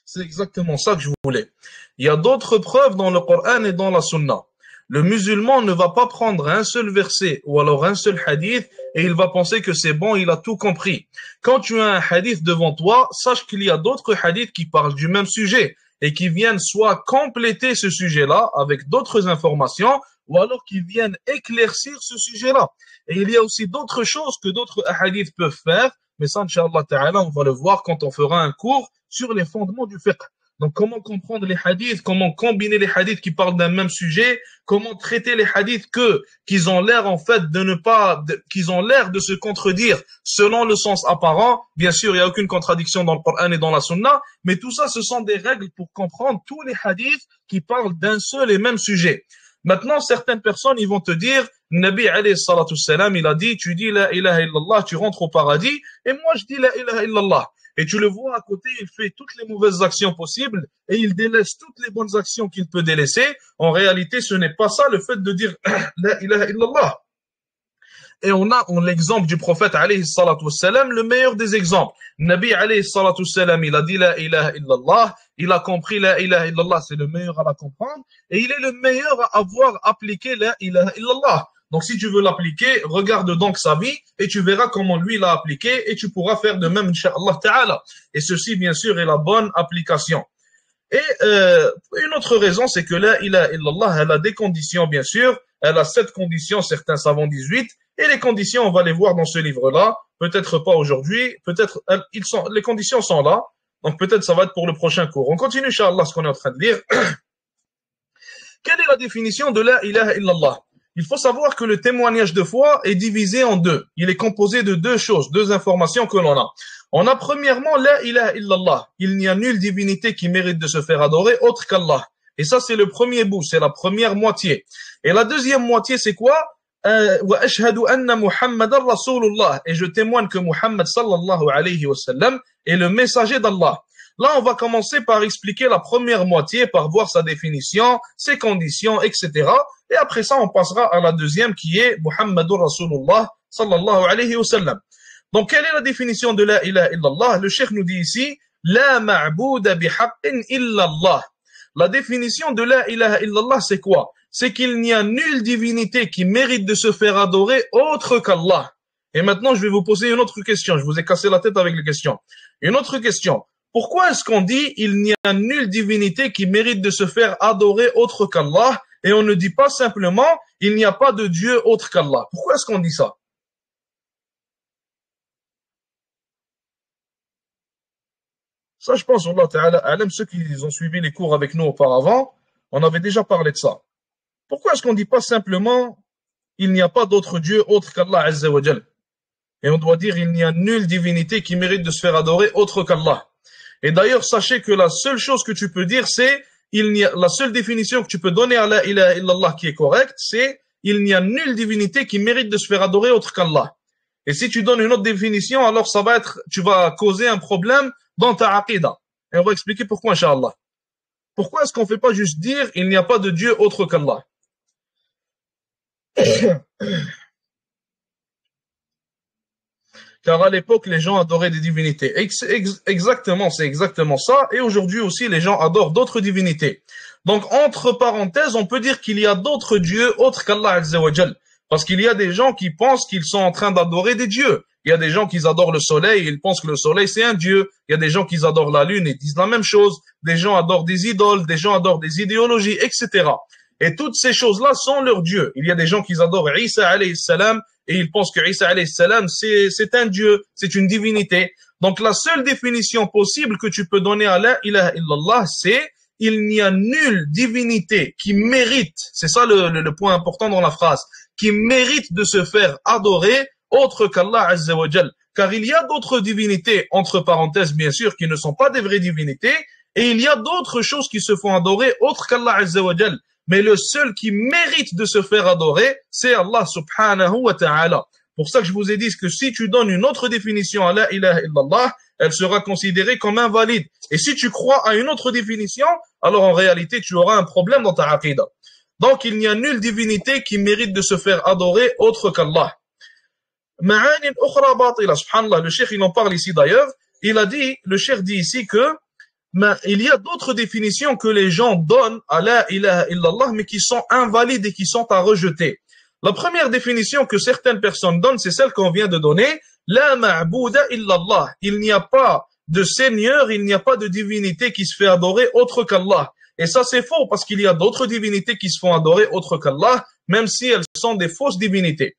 C'est exactement ça que je voulais. Il y a d'autres preuves dans le Coran et dans la Sunna. Le musulman ne va pas prendre un seul verset ou alors un seul hadith et il va penser que c'est bon, il a tout compris. Quand tu as un hadith devant toi, sache qu'il y a d'autres hadiths qui parlent du même sujet et qui viennent soit compléter ce sujet-là avec d'autres informations ou alors qui viennent éclaircir ce sujet-là. Et il y a aussi d'autres choses que d'autres hadiths peuvent faire, mais ça, Inch'Allah ta'ala, on va le voir quand on fera un cours sur les fondements du fiqh. Donc, comment comprendre les hadiths, comment combiner les hadiths qui parlent d'un même sujet, comment traiter les hadiths qu'ils ont l'air, en fait, qu'ils ont l'air de se contredire selon le sens apparent. Bien sûr, il n'y a aucune contradiction dans le Coran et dans la Sunna, mais tout ça, ce sont des règles pour comprendre tous les hadiths qui parlent d'un seul et même sujet. Maintenant, certaines personnes, ils vont te dire, Nabi alayhi salatu salam, il a dit, tu dis la ilaha illallah, tu rentres au paradis, et moi je dis la ilaha illallah. Et tu le vois à côté, il fait toutes les mauvaises actions possibles et il délaisse toutes les bonnes actions qu'il peut délaisser. En réalité, ce n'est pas ça le fait de dire la ilaha illallah. Et on a l'exemple du prophète alayhi salatu wassalam, le meilleur des exemples. Nabi alayhi salatu wassalam, il a dit la ilaha illallah, il a compris la ilaha illallah, c'est le meilleur à la comprendre, et il est le meilleur à avoir appliqué la ilaha illallah. Donc si tu veux l'appliquer, regarde donc sa vie et tu verras comment lui l'a appliqué et tu pourras faire de même, incha'Allah ta'ala. Et ceci, bien sûr, est la bonne application. Et une autre raison, c'est que la ilaha illallah, elle a des conditions, bien sûr. Elle a 7 conditions, certains savants 18. Et les conditions, on va les voir dans ce livre-là. Peut-être pas aujourd'hui, peut-être les conditions sont là. Donc peut-être ça va être pour le prochain cours. On continue, incha'Allah, ce qu'on est en train de lire. Quelle est la définition de la ilaha illallah? Il faut savoir que le témoignage de foi est divisé en deux. Il est composé de deux choses, deux informations que l'on a. On a premièrement la ilaha illallah. Il n'y a nulle divinité qui mérite de se faire adorer autre qu'Allah. Et ça, c'est le premier bout, c'est la première moitié. Et la deuxième moitié, c'est quoi? Wa ashhadu anna Muhammadan Rasulullah. Et je témoigne que Muhammad sallallahu alayhi wa sallam est le messager d'Allah. Là, on va commencer par expliquer la première moitié, par voir sa définition, ses conditions, etc. Et après ça, on passera à la deuxième qui est Muhammadur Rasulullah sallallahu alayhi wa sallam. Donc, quelle est la définition de la ilaha illallah? Le cheikh nous dit ici, La ma'bouda bihaqqin illallah. La définition de la ilaha illallah, c'est quoi? C'est qu'il n'y a nulle divinité qui mérite de se faire adorer autre qu'Allah. Et maintenant, je vais vous poser une autre question. Je vous ai cassé la tête avec les questions. Une autre question. Pourquoi est-ce qu'on dit il n'y a nulle divinité qui mérite de se faire adorer autre qu'Allah et on ne dit pas simplement il n'y a pas de Dieu autre qu'Allah? Pourquoi est-ce qu'on dit ça? Ça, je pense, Allah Ta'ala Alam, ceux qui ont suivi les cours avec nous auparavant, on avait déjà parlé de ça. Pourquoi est-ce qu'on ne dit pas simplement il n'y a pas d'autre Dieu autre qu'Allah Azza wa Jal? Et on doit dire il n'y a nulle divinité qui mérite de se faire adorer autre qu'Allah. Et d'ailleurs, sachez que la seule chose que tu peux dire, c'est la seule définition que tu peux donner à la ilaha illallah qui est correcte, c'est il n'y a nulle divinité qui mérite de se faire adorer autre qu'Allah. Et si tu donnes une autre définition, alors ça va être, tu vas causer un problème dans ta aqidah. Et on va expliquer pourquoi, Inch'Allah. Pourquoi est-ce qu'on ne fait pas juste dire il n'y a pas de Dieu autre qu'Allah? Car à l'époque, les gens adoraient des divinités. C'est exactement ça. Et aujourd'hui aussi, les gens adorent d'autres divinités. Donc, entre parenthèses, on peut dire qu'il y a d'autres dieux autres qu'Allah Azza wa Jal. Parce qu'il y a des gens qui pensent qu'ils sont en train d'adorer des dieux. Il y a des gens qui adorent le soleil et ils pensent que le soleil c'est un dieu. Il y a des gens qui adorent la lune et disent la même chose. Des gens adorent des idoles, des gens adorent des idéologies, etc. Et toutes ces choses-là sont leurs dieux. Il y a des gens qui adorent Isa alayhi salam et ils pensent que Isa alayhi salam c'est un dieu, c'est une divinité. Donc la seule définition possible que tu peux donner à la ilaha illallah, c'est il n'y a nulle divinité qui mérite, c'est ça le point important dans la phrase, qui mérite de se faire adorer autre qu'Allah Azza wa Jal. Car il y a d'autres divinités, entre parenthèses bien sûr, qui ne sont pas des vraies divinités, et il y a d'autres choses qui se font adorer autre qu'Allah Azza wa Jal. Mais le seul qui mérite de se faire adorer, c'est Allah subhanahu wa ta'ala. Pour ça que je vous ai dit que si tu donnes une autre définition à la ilaha illallah, elle sera considérée comme invalide. Et si tu crois à une autre définition, alors en réalité tu auras un problème dans ta aqidah. Donc il n'y a nulle divinité qui mérite de se faire adorer autre qu'Allah. Ma'anin ukhra batila, subhanallah, le cheikh il en parle ici d'ailleurs, le cheikh dit ici que mais il y a d'autres définitions que les gens donnent à la ilaha illallah, mais qui sont invalides et qui sont à rejeter. La première définition que certaines personnes donnent, c'est celle qu'on vient de donner. La ma'bouda illallah. Il n'y a pas de seigneur, il n'y a pas de divinité qui se fait adorer autre qu'Allah. Et ça, c'est faux, parce qu'il y a d'autres divinités qui se font adorer autre qu'Allah, même si elles sont des fausses divinités.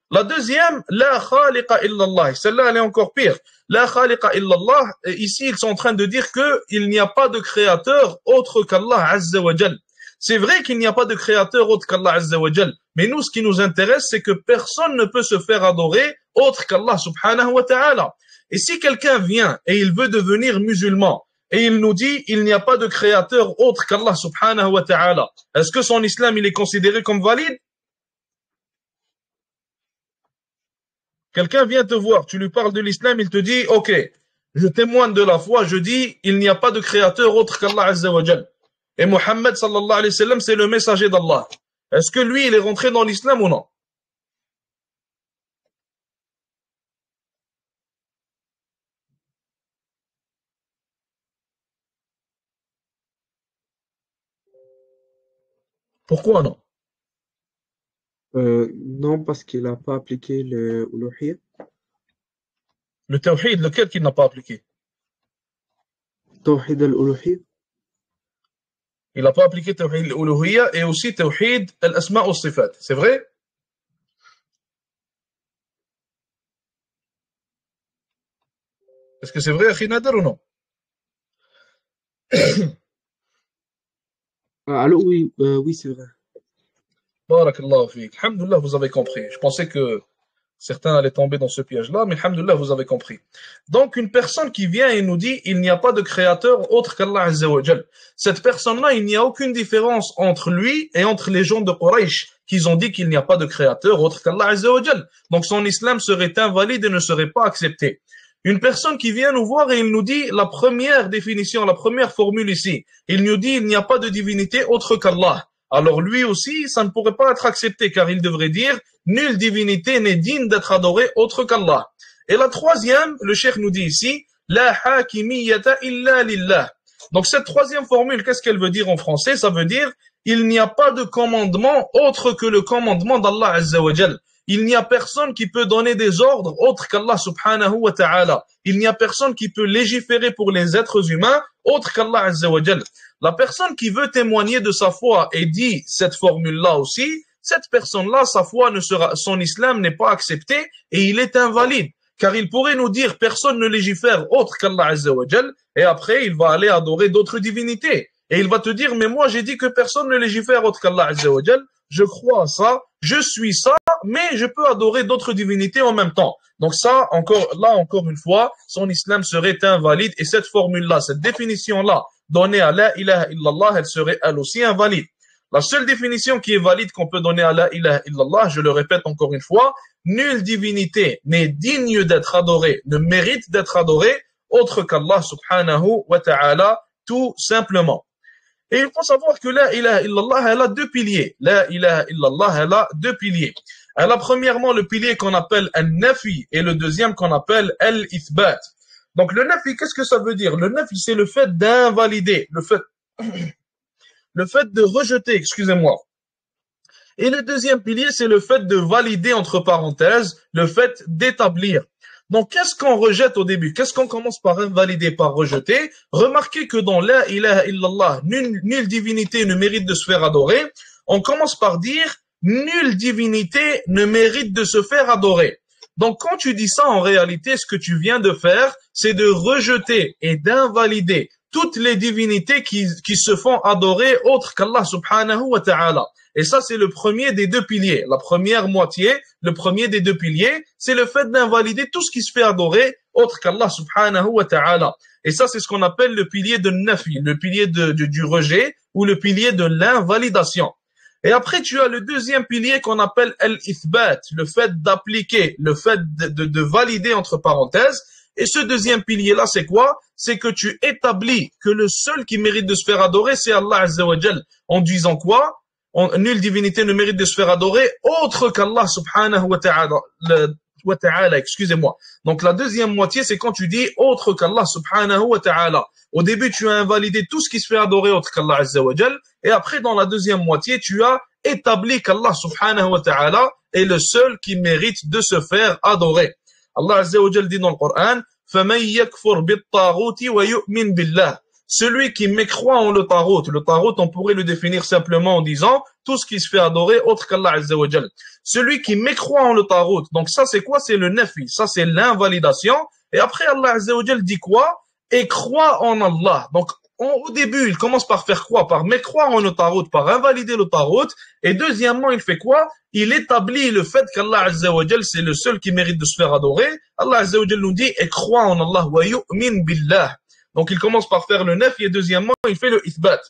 La deuxième, la khaliqa illallah. Celle-là, elle est encore pire. La khaliqa illallah, ici, ils sont en train de dire qu'il n'y a pas de créateur autre qu'Allah Azza wa Jal. C'est vrai qu'il n'y a pas de créateur autre qu'Allah Azza wa Jal. Mais nous, ce qui nous intéresse, c'est que personne ne peut se faire adorer autre qu'Allah subhanahu wa ta'ala. Et si quelqu'un vient et il veut devenir musulman, et il nous dit il n'y a pas de créateur autre qu'Allah subhanahu wa ta'ala, est-ce que son islam, il est considéré comme valide? Quelqu'un vient te voir, tu lui parles de l'islam, il te dit, ok, je témoigne de la foi, je dis, il n'y a pas de créateur autre qu'Allah Azza wa Jal. Et Muhammad sallallahu alayhi wa sallam, c'est le messager d'Allah. Est-ce que lui, il est rentré dans l'islam ou non? Pourquoi non?
Non, parce qu'il n'a pas appliqué le uluhiyya.
Le tawhid, lequel qu'il n'a pas appliqué?
Tawhid al-uluhiyya.
Il n'a pas appliqué tawhid al-uluhiyya et aussi tawhid al-asma' wa sifat. C'est vrai? Est-ce que c'est vrai, Akhi Nader, ou non?
Alors oui, oui, c'est vrai.
Barakallahu fik. Alhamdulillah, vous avez compris. Je pensais que certains allaient tomber dans ce piège-là, mais alhamdulillah, vous avez compris. Donc, une personne qui vient et nous dit il n'y a pas de créateur autre qu'Allah Azza wa Jal. Cette personne-là, il n'y a aucune différence entre lui et entre les gens de Quraysh qui ont dit qu'il n'y a pas de créateur autre qu'Allah Azza wa Jal. Donc, son islam serait invalide et ne serait pas accepté. Une personne qui vient nous voir et il nous dit la première définition, la première formule ici, il nous dit il n'y a pas de divinité autre qu'Allah. Alors lui aussi, ça ne pourrait pas être accepté car il devrait dire nulle divinité n'est digne d'être adorée autre qu'Allah. Et la troisième, le cheikh nous dit ici, La hakimiyyata illa lillah. Donc cette troisième formule, qu'est-ce qu'elle veut dire en français? Ça veut dire il n'y a pas de commandement autre que le commandement d'Allah Azza wa Jal. Il n'y a personne qui peut donner des ordres autres qu'Allah subhanahu wa ta'ala. Il n'y a personne qui peut légiférer pour les êtres humains autre qu'Allah Azza wa Jal. La personne qui veut témoigner de sa foi et dit cette formule-là aussi, cette personne-là, sa foi ne sera, son islam n'est pas accepté et il est invalide. Car il pourrait nous dire personne ne légifère autre qu'Allah Azza wa Jal et après il va aller adorer d'autres divinités. Et il va te dire mais moi j'ai dit que personne ne légifère autre qu'Allah Azza wa Jal, je crois à ça, je suis ça, mais je peux adorer d'autres divinités en même temps. Donc ça, encore une fois, son islam serait invalide et cette formule-là, cette définition-là, donnée à la ilaha illallah, elle serait elle aussi invalide. La seule définition qui est valide qu'on peut donner à la ilaha illallah, je le répète encore une fois, nulle divinité n'est digne d'être adorée, ne mérite d'être adorée autre qu'Allah subhanahu wa ta'ala, tout simplement. Et il faut savoir que la ilaha illallah, elle a deux piliers. La ilaha illallah, elle a deux piliers. Elle a premièrement le pilier qu'on appelle al-nafi et le deuxième qu'on appelle al-ithbat. Donc le nafi, qu'est-ce que ça veut dire? Le nafi, c'est le fait d'invalider, le fait de rejeter, excusez-moi. Et le deuxième pilier, c'est le fait de valider, entre parenthèses, le fait d'établir. Donc, qu'est-ce qu'on rejette au début? Qu'est-ce qu'on commence par invalider, par rejeter? Remarquez que dans la ilaha illallah, nulle divinité ne mérite de se faire adorer. On commence par dire, nulle divinité ne mérite de se faire adorer. Donc, quand tu dis ça, en réalité, ce que tu viens de faire, c'est de rejeter et d'invalider toutes les divinités qui se font adorer autres qu'Allah subhanahu wa ta'ala. Et ça, c'est le premier des deux piliers. La première moitié, le premier des deux piliers, c'est le fait d'invalider tout ce qui se fait adorer autre qu'Allah subhanahu wa ta'ala. Et ça, c'est ce qu'on appelle le pilier de nafi, le pilier du rejet ou le pilier de l'invalidation. Et après, tu as le deuxième pilier qu'on appelle al-ithbat, le fait d'appliquer, le fait de valider entre parenthèses. Et ce deuxième pilier-là, c'est quoi? C'est que tu établis que le seul qui mérite de se faire adorer, c'est Allah Azza wa Jal. En disant quoi? Nulle divinité ne mérite de se faire adorer autre qu'Allah subhanahu wa ta'ala, excusez-moi. Donc la deuxième moitié, c'est quand tu dis autre qu'Allah subhanahu wa ta'ala. Au début, tu as invalidé tout ce qui se fait adorer autre qu'Allah Azza wa Jal. Et après, dans la deuxième moitié, tu as établi qu'Allah subhanahu wa ta'ala est le seul qui mérite de se faire adorer. Allah Azza wa Jal dit dans le Coran, فَمَنْ يَكْفُرْ بِالطَّاغُوتِ وَيُؤْمِنْ بِاللَّهِ. Celui qui mécroit en le tarot, on pourrait le définir simplement en disant tout ce qui se fait adorer autre qu'Allah Azza wa Jal. Celui qui mécroit en le tarot, donc ça c'est quoi? C'est le nafi, ça c'est l'invalidation. Et après Allah Azza wa Jal dit quoi? Et croit en Allah. Donc au début, il commence par faire quoi? Par mécroire en le tarot, par invalider le tarot. Et deuxièmement, il fait quoi? Il établit le fait qu'Allah Azza wa Jal c'est le seul qui mérite de se faire adorer. Allah Azza wa Jal nous dit et croit en Allah wa yu'min billah. Donc, il commence par faire le nafi et deuxièmement, il fait le ithbat.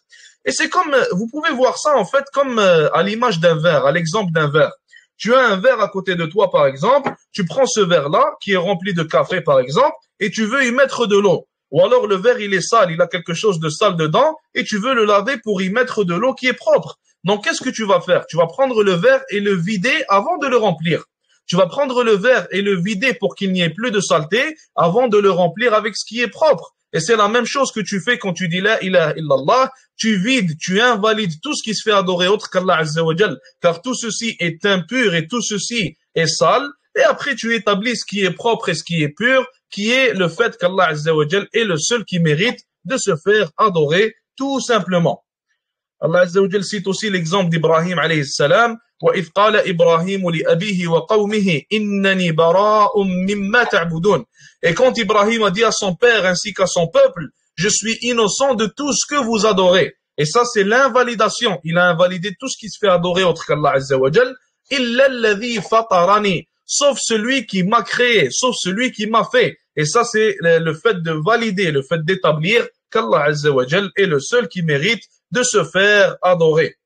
Et c'est comme, vous pouvez voir ça en fait comme à l'image d'un verre, à l'exemple d'un verre. Tu as un verre à côté de toi par exemple, tu prends ce verre-là qui est rempli de café par exemple et tu veux y mettre de l'eau. Ou alors le verre il est sale, il a quelque chose de sale dedans et tu veux le laver pour y mettre de l'eau qui est propre. Donc, qu'est-ce que tu vas faire? Tu vas prendre le verre et le vider avant de le remplir. Tu vas prendre le verre et le vider pour qu'il n'y ait plus de saleté avant de le remplir avec ce qui est propre. Et c'est la même chose que tu fais quand tu dis la ilaha illallah, tu vides, tu invalides tout ce qui se fait adorer autre qu'Allah Azza wa Jal, car tout ceci est impur et tout ceci est sale, et après tu établis ce qui est propre et ce qui est pur, qui est le fait qu'Allah Azza wa Jal est le seul qui mérite de se faire adorer, tout simplement. Allah Azza wa Jal cite aussi l'exemple d'Ibrahim alayhi salam, وَإِذْ قَالَ إِبْرَاهِيمُ لِأَبِيهِ وَقَوْمِهِ إِنَّنِي بَرَاءٌ مِّمَّا تَعْبُدُونَ. Et quand Ibrahim a dit à son père ainsi qu'à son peuple, je suis innocent de tout ce que vous adorez. Et ça, c'est l'invalidation. Il a invalidé tout ce qui se fait adorer autre qu'Allah Azza wa Jal. إِلَّا الَّذِي فَطَرَنِي. Sauf celui qui m'a créé, sauf celui qui m'a fait. Et ça, c'est le fait de valider, le fait d'établir qu'Allah Azza wa Jal est le seul qui mérite de se faire adorer.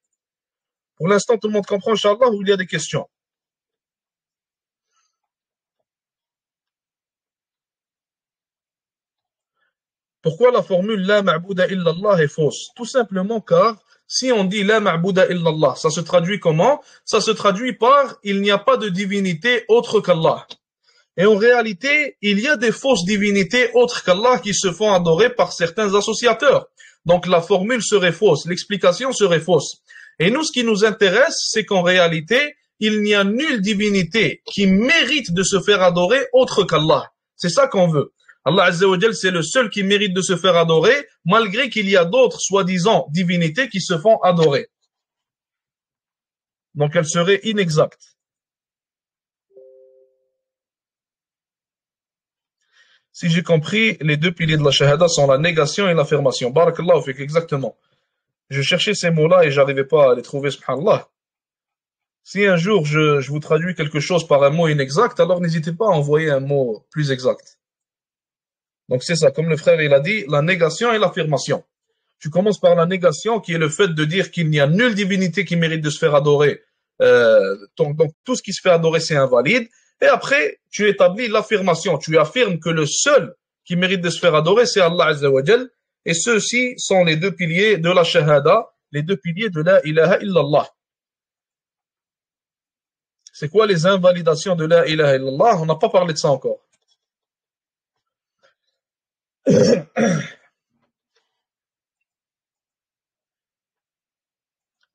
Pour l'instant, tout le monde comprend, Inch'Allah, ou il y a des questions? Pourquoi la formule la ma'bouda illallah est fausse? Tout simplement car si on dit la ma'bouda illallah, ça se traduit comment? Ça se traduit par il n'y a pas de divinité autre qu'Allah. Et en réalité, il y a des fausses divinités autres qu'Allah qui se font adorer par certains associateurs. Donc la formule serait fausse, l'explication serait fausse. Et nous, ce qui nous intéresse, c'est qu'en réalité, il n'y a nulle divinité qui mérite de se faire adorer autre qu'Allah. C'est ça qu'on veut. Allah Azza wa Jal, c'est le seul qui mérite de se faire adorer, malgré qu'il y a d'autres soi-disant divinités qui se font adorer. Donc elle serait inexacte. Si j'ai compris, les deux piliers de la shahada sont la négation et l'affirmation. Barakallahu fik, exactement. Je cherchais ces mots-là et j'arrivais pas à les trouver, subhanallah. Si un jour je vous traduis quelque chose par un mot inexact, alors n'hésitez pas à envoyer un mot plus exact. Donc c'est ça, comme le frère il a dit, la négation et l'affirmation. Tu commences par la négation qui est le fait de dire qu'il n'y a nulle divinité qui mérite de se faire adorer. Donc tout ce qui se fait adorer c'est invalide. Et après, tu établis l'affirmation. Tu affirmes que le seul qui mérite de se faire adorer, c'est Allah Azza wa Jal. Et ceux-ci sont les deux piliers de la shahada, les deux piliers de la ilaha illallah. C'est quoi les invalidations de la ilaha illallah? On n'a pas parlé de ça encore.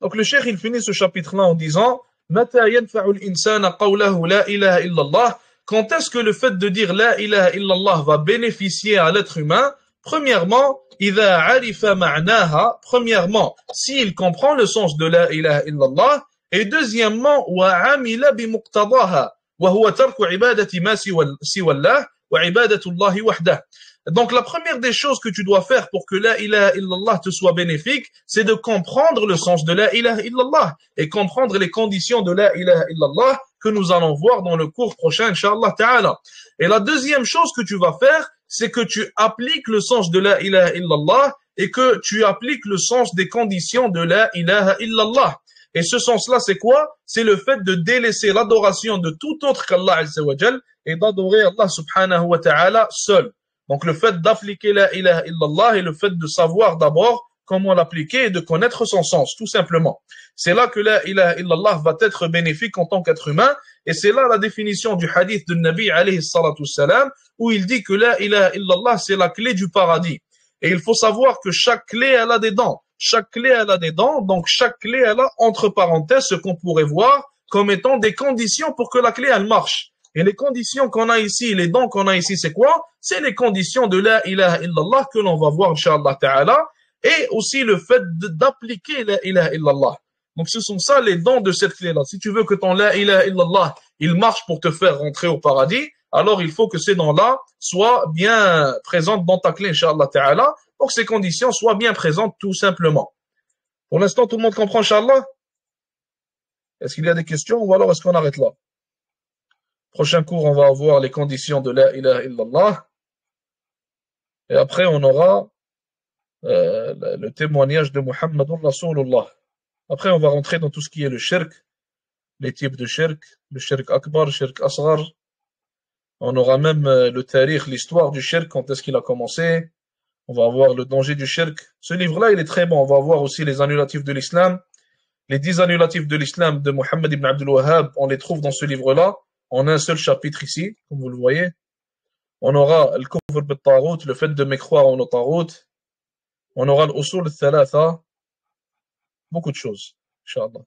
Donc le cheikh, il finit ce chapitre-là en disant Mata yanfa'u al-insana qawlahu la ilaha illallah. Quand est-ce que le fait de dire la ilaha illallah va bénéficier à l'être humain? Premièrement, idha arifa ma'naha. Premièrement, s'il comprend le sens de la ilaha illallah. Et deuxièmement, wa amila bi muqtadaha. Wa huwa tarku ibadati ma siwallah wa ibadatu Allahi wahdah. Donc la première des choses que tu dois faire pour que la ilaha illallah te soit bénéfique, c'est de comprendre le sens de la ilaha illallah et comprendre les conditions de la ilaha illallah que nous allons voir dans le cours prochain, Inch'Allah Ta'ala. Et la deuxième chose que tu vas faire, c'est que tu appliques le sens de la ilaha illallah et que tu appliques le sens des conditions de la ilaha illallah. Et ce sens-là, c'est quoi? C'est le fait de délaisser l'adoration de tout autre qu'Allah Azza wa Jal et d'adorer Allah Subhanahu wa Ta'ala seul. Donc le fait d'appliquer la ilaha illallah et le fait de savoir d'abord comment l'appliquer et de connaître son sens, tout simplement. C'est là que la ilaha illallah va être bénéfique en tant qu'être humain, et c'est là la définition du hadith de Nabi alayhi salatu salam, où il dit que la ilaha illallah c'est la clé du paradis. Et il faut savoir que chaque clé elle a des dents. Chaque clé elle a des dents, donc chaque clé elle a entre parenthèses ce qu'on pourrait voir comme étant des conditions pour que la clé elle marche. Et les conditions qu'on a ici, les dons qu'on a ici, c'est quoi? C'est les conditions de la ilaha illallah que l'on va voir, Inch'Allah Ta'ala, et aussi le fait d'appliquer la ilaha illallah. Donc ce sont ça les dons de cette clé-là. Si tu veux que ton la ilaha illallah, il marche pour te faire rentrer au paradis, alors il faut que ces dons-là soient bien présentes dans ta clé, Inch'Allah Ta'ala, pour que ces conditions soient bien présentes tout simplement. Pour l'instant, tout le monde comprend, Inch'Allah? Est-ce qu'il y a des questions ou alors est-ce qu'on arrête là? Prochain cours, on va voir les conditions de la ilaha illallah. Et après, on aura le témoignage de Muhammadur Rasulullah. Après, on va rentrer dans tout ce qui est le shirk, les types de shirk, le shirk akbar, le shirk asghar. On aura même le tarikh, l'histoire du shirk, quand est-ce qu'il a commencé. On va voir le danger du shirk. Ce livre-là, il est très bon. On va voir aussi les annulatifs de l'islam. Les 10 annulatifs de l'islam de Muhammad ibn Abdul Wahhab, on les trouve dans ce livre-là. En un seul chapitre ici, comme vous le voyez. On aura le kufr bit-taghut, le fait de mécroire en taghut. On aura l'usul al-thalatha. Beaucoup de choses, Inch'Allah.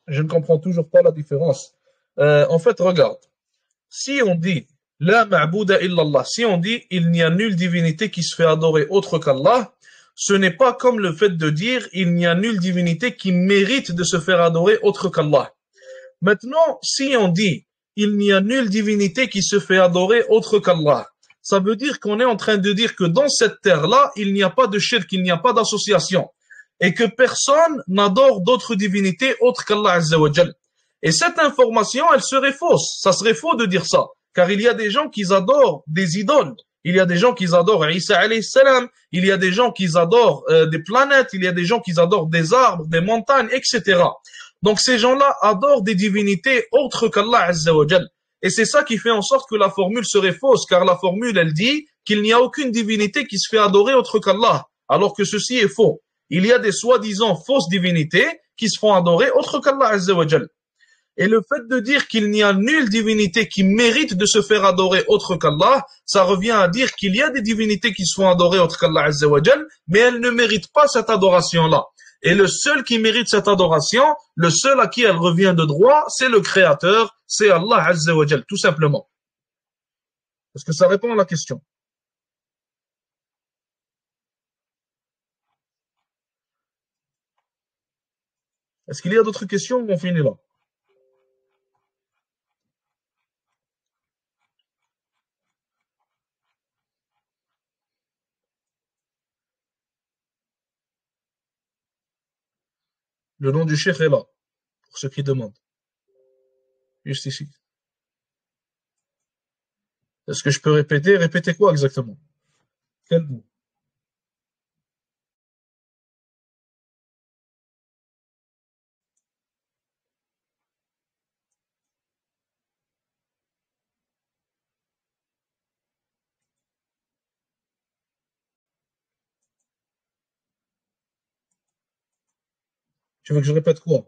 Je ne comprends toujours pas la différence. En fait, regarde. Si on dit la ma'bouda illallah, si on dit il n'y a nulle divinité qui se fait adorer autre qu'Allah, ce n'est pas comme le fait de dire il n'y a nulle divinité qui mérite de se faire adorer autre qu'Allah. Maintenant, si on dit il n'y a nulle divinité qui se fait adorer autre qu'Allah, ça veut dire qu'on est en train de dire que dans cette terre-là, il n'y a pas de shirk, il n'y a pas d'association, et que personne n'adore d'autres divinités autres qu'Allah Azza wa Jal. Et cette information, elle serait fausse. Ça serait faux de dire ça, car il y a des gens qui adorent des idoles. Il y a des gens qui adorent Isa alayhi salam, il y a des gens qui adorent des planètes, il y a des gens qui adorent des arbres, des montagnes, etc. Donc ces gens-là adorent des divinités autres qu'Allah Azza wa Jal. Et c'est ça qui fait en sorte que la formule serait fausse, car la formule, elle dit qu'il n'y a aucune divinité qui se fait adorer autre qu'Allah, alors que ceci est faux. Il y a des soi-disant fausses divinités qui se font adorer autre qu'Allah Azza wa Jal. Et le fait de dire qu'il n'y a nulle divinité qui mérite de se faire adorer autre qu'Allah, ça revient à dire qu'il y a des divinités qui se font adorer autre qu'Allah Azza wa Jal, mais elles ne méritent pas cette adoration-là. Et le seul qui mérite cette adoration, le seul à qui elle revient de droit, c'est le Créateur, c'est Allah Azza wa Jal, tout simplement. Est-ce que ça répond à la question? Est-ce qu'il y a d'autres questions ou on finit là? Le nom du cheikh est là, pour ceux qui demandent. Juste ici. Est-ce que je peux répéter? Répéter quoi exactement? Quel bout? Tu veux que je répète quoi?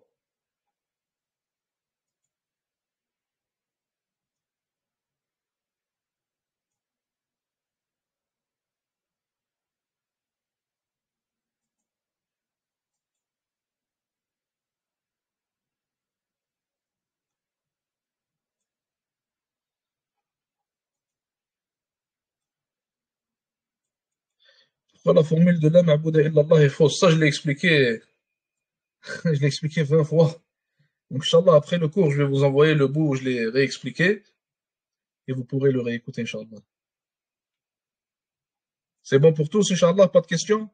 Pourquoi la formule de la ma'bouda illallah est fausse? Ça, je l'ai expliqué, je l'ai expliqué 20 fois. Donc, Inch'Allah, après le cours, je vais vous envoyer le bout où je l'ai réexpliqué et vous pourrez le réécouter, Inch'Allah. C'est bon pour tous, Inch'Allah? Pas de questions?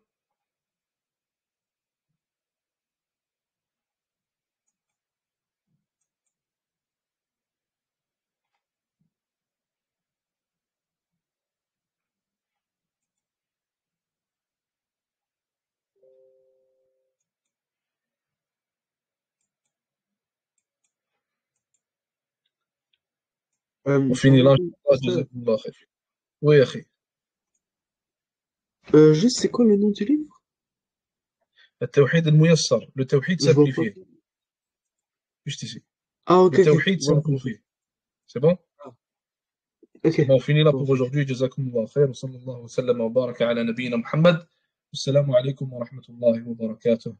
On finit là, Inch'Allah.
Ça,
Jazakumullah khair. Oui, akhi.
juste, c'est quoi le nom du livre?
التوحيد الميسر, le tawhid
Je vois pas.
simplifié. Juste ici.
Ah, ok,
Le
ok.
tawhid simplifié. C'est bon?
Ok.
Bon, on finit là
Bon.
pour aujourd'hui. Jazakumullah khair. Wa sallallahu wa sallam wa baraka ala nabiyyina Muhammad. Assalamu alaikum wa rahmatullahi wa barakatuh.